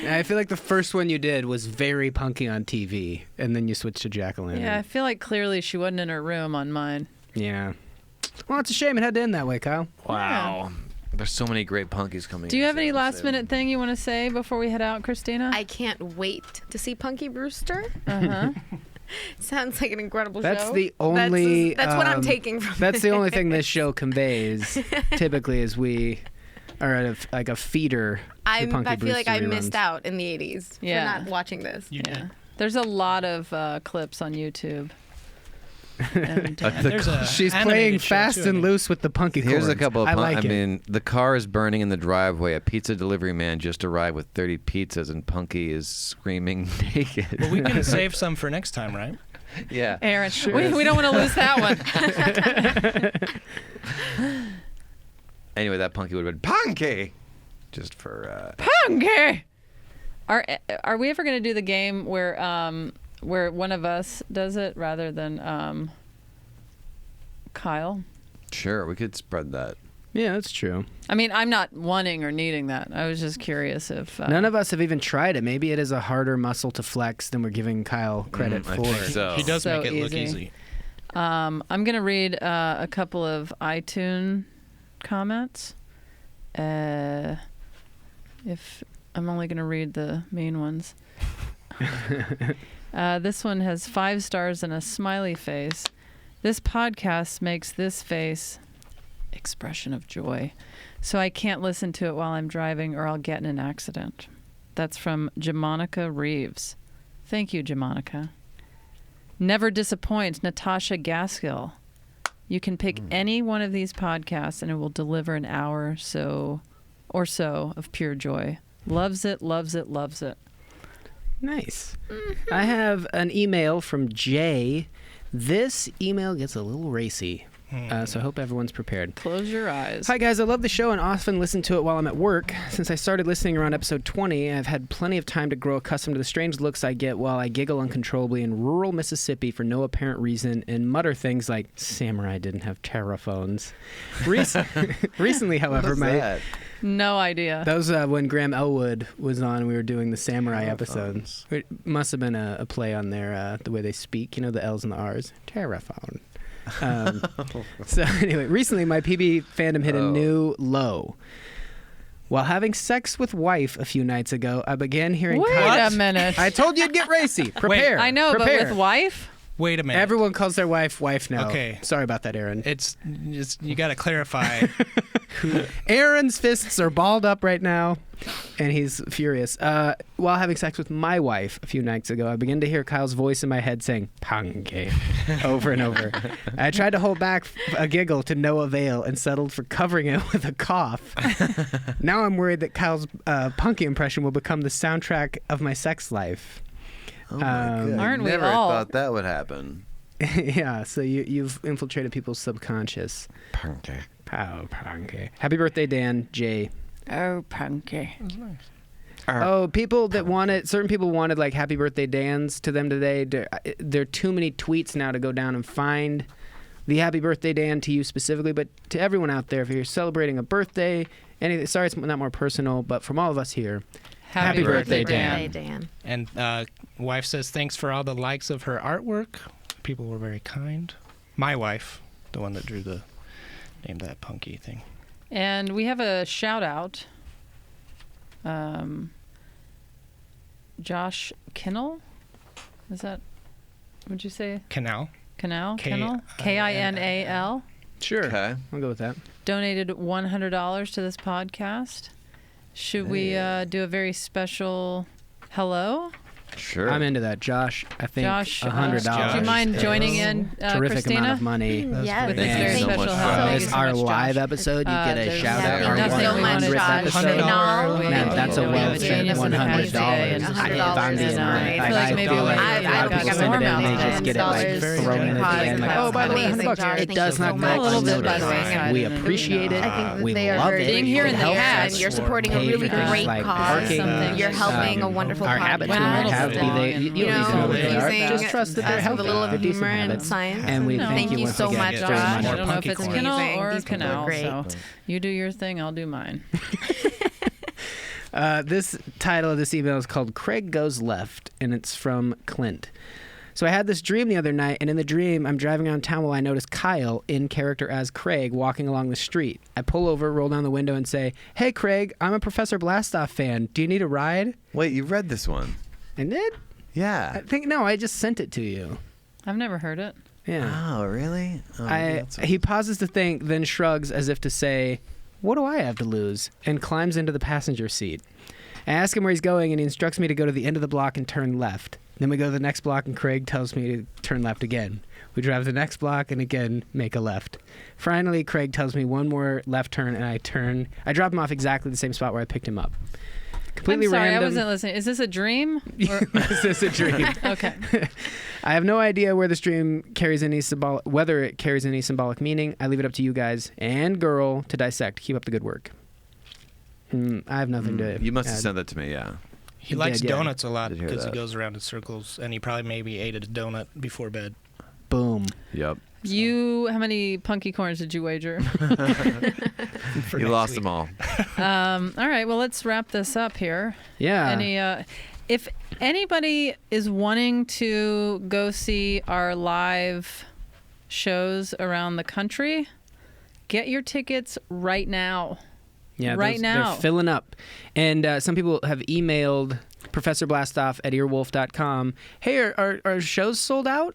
I feel like the first one you did was very punky on TV, and then you switched to jack-o'-lantern. Yeah, I feel like clearly she wasn't in her room on mine. Yeah. Well, it's a shame it had to end that way, Kyle. Wow. There's so many great Punkies coming Do you in, have any so last say- minute thing you want to say before we head out, Christina? I can't wait to see Punky Brewster. Uh-huh. Sounds like an incredible That's show. the only. That's what I'm taking from That's it. the only thing this show conveys. Typically, is we are at like a feeder. to I Punky feel like I Brewster missed reruns. out in the 80s Yeah. for not watching this. You did. There's a lot of clips on YouTube. And, There's a She's animated playing show, fast too, I and think. loose with the punky Here's a chords. couple of I like it. mean, the car is burning in the driveway. A pizza delivery man just arrived with 30 pizzas, and Punky is screaming naked. Well, we can save some for next time, right? Yeah. Aaron, we don't want to lose that one. Anyway, that Punky would have been Punky! Just for... Punky! Are we ever going to do the game where one of us does it rather than Kyle? Sure, we could spread that. Yeah, that's true. I mean, I'm not wanting or needing that. I was just curious if none of us have even tried it. Maybe it is a harder muscle to flex than we're giving Kyle credit for. I think so. He does So make it look easy. easy. I'm going to read a couple of iTunes comments. If I'm only going to read the main ones. This one has 5 stars and a smiley face. This podcast makes this face expression of joy. So I can't listen to it while I'm driving or I'll get in an accident. That's from Jamonica Reeves. Thank you, Jamonica. Never disappoint, Natasha Gaskill. You can pick any one of these podcasts and it will deliver an hour or so of pure joy. Loves it, loves it, loves it. Nice. I have an email from Jay. This email gets a little racy. So I hope everyone's prepared. Close your eyes. Hi, guys. I love the show and often listen to it while I'm at work. Since I started listening around episode 20, I've had plenty of time to grow accustomed to the strange looks I get while I giggle uncontrollably in rural Mississippi for no apparent reason and mutter things like, samurai didn't have terraphones. Recently, however, No idea. that was when Graham Elwood was on. We were doing the samurai episodes. It must have been a play on their the way they speak. You know, the L's and the R's. Terraphone. So anyway, recently my PB fandom hit a new low. While having sex with wife a few nights ago, I began hearing. Wait a minute. I told you it'd get racy. Prepare. I know, Prepare. but with wife? Wait a minute. Everyone calls their wife now. Okay. Sorry about that, Aaron. It's you got to clarify. Aaron's fists are balled up right now, and he's furious. While having sex with my wife a few nights ago, I began to hear Kyle's voice in my head saying, "Punky," over and over. I tried to hold back a giggle to no avail and settled for covering it with a cough. Now I'm worried that Kyle's punky impression will become the soundtrack of my sex life. Oh my God. Aren't we Never all? thought that would happen. Yeah, so you've infiltrated people's subconscious. Punky. Pow, punky. Happy birthday, Dan. Jay. Oh, punky. Oh, people that wanted, certain people wanted like happy birthday Dans to them today. There are too many tweets now to go down and find the happy birthday Dan to you specifically, but to everyone out there, if you're celebrating a birthday, anything, sorry it's not more personal, but from all of us here, happy birthday, Dan. And wife says thanks for all the likes of her artwork. People were very kind. My wife, the one that drew the name That Punky thing. And we have a shout out. Josh Kimmel? Is that, would you say? Canal. Kinnell? K- Kinnell? K-I-N-A-L? Sure. Okay. I'll go with that. Donated $100 to this podcast. Should we do a very special hello? Sure. I'm into that. Josh, I think Josh, $100. do you mind joining in, Terrific Christina? amount of money. Yes. With this And very so special much hello. fun. Thank As you so our much, live Josh. episode, you get a there's shout out. nothing Our so much, 100th Josh. episode. $100. Man, that's a Yeah. well-spent Yeah. $100. $100. If I'm being And, honest, I feel like maybe feel like I a lot don't of think people I've send ever it in and they made just get it like $10 thrown in at the end. Like, oh, by the way, amazing, $100. Josh. It Thank does you not so go much. A little bit, by the unnoticed. way. We appreciate it. I think We they are love very it. Being here in It the helps cast, us you're supporting a pay really for things great like cause. parking. You're helping a wonderful Our podcast. habits we Went a might little have. bit Be long they, and you You don't need to know know, what they are. using Just trust that they're us healthy. with a little They're decent humor and habits. science. And we Thank thank you you once so again much, very Josh. I much. don't know if Punky it's corn. Kinnell Amazing. or These people are Canal, great. so you do your thing, I'll do mine. This title of this email is called Craig Goes Left, and it's from Clint. So I had this dream the other night, and in the dream, I'm driving around town while I notice Kyle, in character as Craig, walking along the street. I pull over, roll down the window, and say, "Hey, Craig, I'm a Professor Blastoff fan. Do you need a ride?" Wait, you read this one? I did? Yeah. I think, no, I just sent it to you. I've never heard it. Yeah. Oh, really? Oh, He pauses to think, then shrugs as if to say, "What do I have to lose?" and climbs into the passenger seat. I ask him where he's going, and he instructs me to go to the end of the block and turn left. Then we go to the next block, and Craig tells me to turn left again. We drive the next block and again make a left. Finally, Craig tells me one more left turn, and I turn. I drop him off exactly the same spot where I picked him up. Completely I'm sorry, random. I wasn't listening. Is this a dream? Or- Is this a dream? Okay. I have no idea where this dream carries any whether it carries any symbolic meaning. I leave it up to you guys and girl to dissect. Keep up the good work. I have nothing to. You must have add. sent that to me, yeah. He likes did, yeah. donuts a lot Did hear because he that. goes around in circles, and he probably maybe ate a donut before bed. Boom. Yep. How many punky corns did you wager? He lost them all. All right, well, let's wrap this up here. Yeah. If anybody is wanting to go see our live shows around the country, get your tickets right now. Yeah, right now. They're filling up. And some people have emailed Professor Blastoff at earwolf.com. Hey, are shows sold out?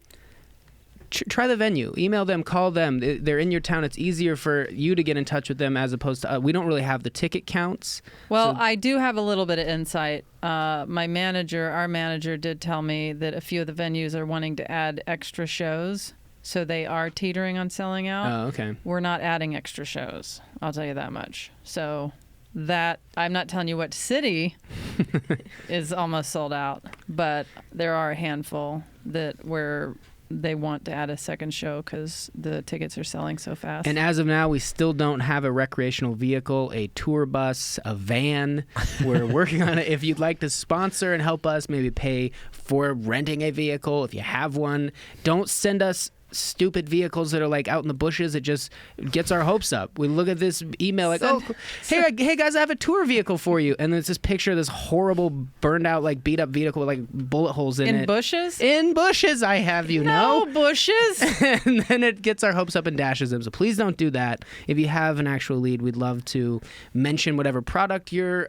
Try the venue. Email them, call them. They're in your town. It's easier for you to get in touch with them as opposed to we don't really have the ticket counts. Well, I do have a little bit of insight. Our manager did tell me that a few of the venues are wanting to add extra shows, so they are teetering on selling out. Oh, okay. We're not adding extra shows. I'll tell you that much. So that I'm not telling you what city is almost sold out, but there are a handful where they want to add a second show because the tickets are selling so fast. And as of now, we still don't have a recreational vehicle, a tour bus, a van. We're working on it. If you'd like to sponsor and help us, maybe pay for renting a vehicle, if you have one, don't send us stupid vehicles that are like out in the bushes. It just gets our hopes up. We look at this email like, hey guys, I have a tour vehicle for you, and then it's this picture of this horrible burned out, like beat up vehicle with like bullet holes in it. In bushes? In bushes, I have you know. No bushes. And then it gets our hopes up and dashes them. So please don't do that. If you have an actual lead, we'd love to mention whatever product you're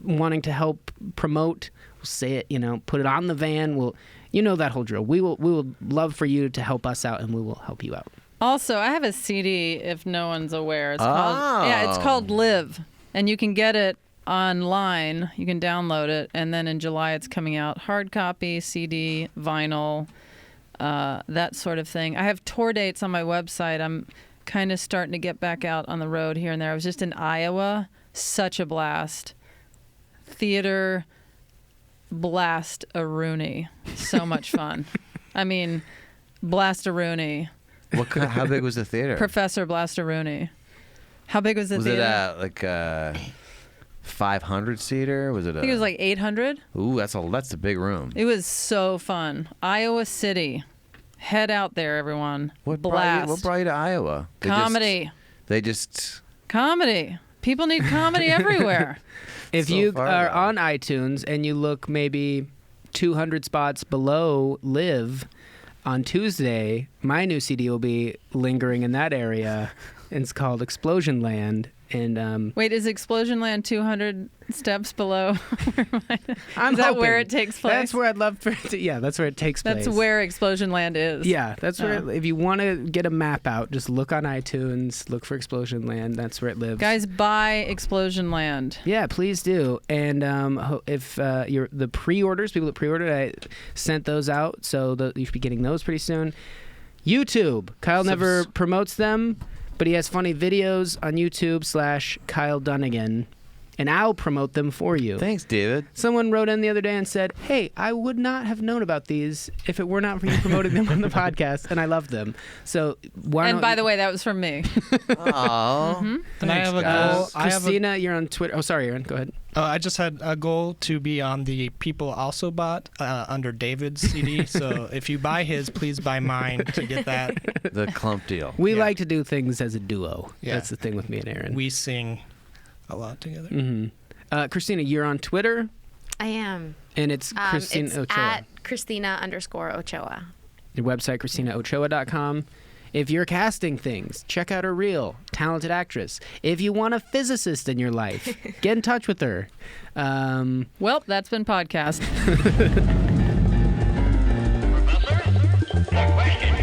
wanting to help promote. We'll say it, put it on the van. You know that whole drill. We will love for you to help us out, and we will help you out. Also, I have a CD if no one's aware. It's called Live, and you can get it online. You can download it, and then in July it's coming out hard copy, CD, vinyl, that sort of thing. I have tour dates on my website. I'm kind of starting to get back out on the road here and there. I was just in Iowa. Such a blast. Theater Blast-a-Rooney. So much fun. I mean, Blast-a-Rooney. How big was the theater? Professor Blast-a-Rooney. How big was the theater? Was it like a 500 seater? I think it was like 800. Ooh, that's a big room. It was so fun. Iowa City. Head out there, everyone. What Blast. brought you to Iowa? Comedy. Comedy. People need comedy everywhere. If you are on iTunes and you look maybe 200 spots below Live on Tuesday, my new CD will be lingering in that area. It's called Explosion Land. And wait, is Explosion Land 200 steps below? Is that where it takes place? That's where I'd love for it to. Yeah, that's where it takes place. That's where Explosion Land is. Yeah, that's where. If you want to get a map out, just look on iTunes, look for Explosion Land. That's where it lives. Guys, buy Explosion Land. Yeah, please do. And if you're the pre-orders, people that pre-ordered, I sent those out, so you should be getting those pretty soon. YouTube. Kyle never promotes them, but he has funny videos on YouTube /Kyle Dunigan, and I'll promote them for you. Thanks, David. Someone wrote in the other day and said, hey, I would not have known about these if it were not for you promoting them on the podcast, and I love them. So why And by the way, that was from me. Oh. Mm-hmm. And I have a goal. Christina, you're on Twitter. Oh, sorry, Aaron. Go ahead. I just had a goal to be on the People Also Bot under David's CD. So if you buy his, please buy mine to get that. The clump deal. We like to do things as a duo. Yeah. That's the thing with me and Aaron. We sing a lot together. Mm-hmm. Christina, you're on Twitter. I am. And it's Christina it's Ochoa. at Christina_Ochoa. Your website, ChristinaOchoa.com. If you're casting things, check out her reel, Talented Actress. If you want a physicist in your life, get in touch with her. Well, that's been podcast. Professor, the question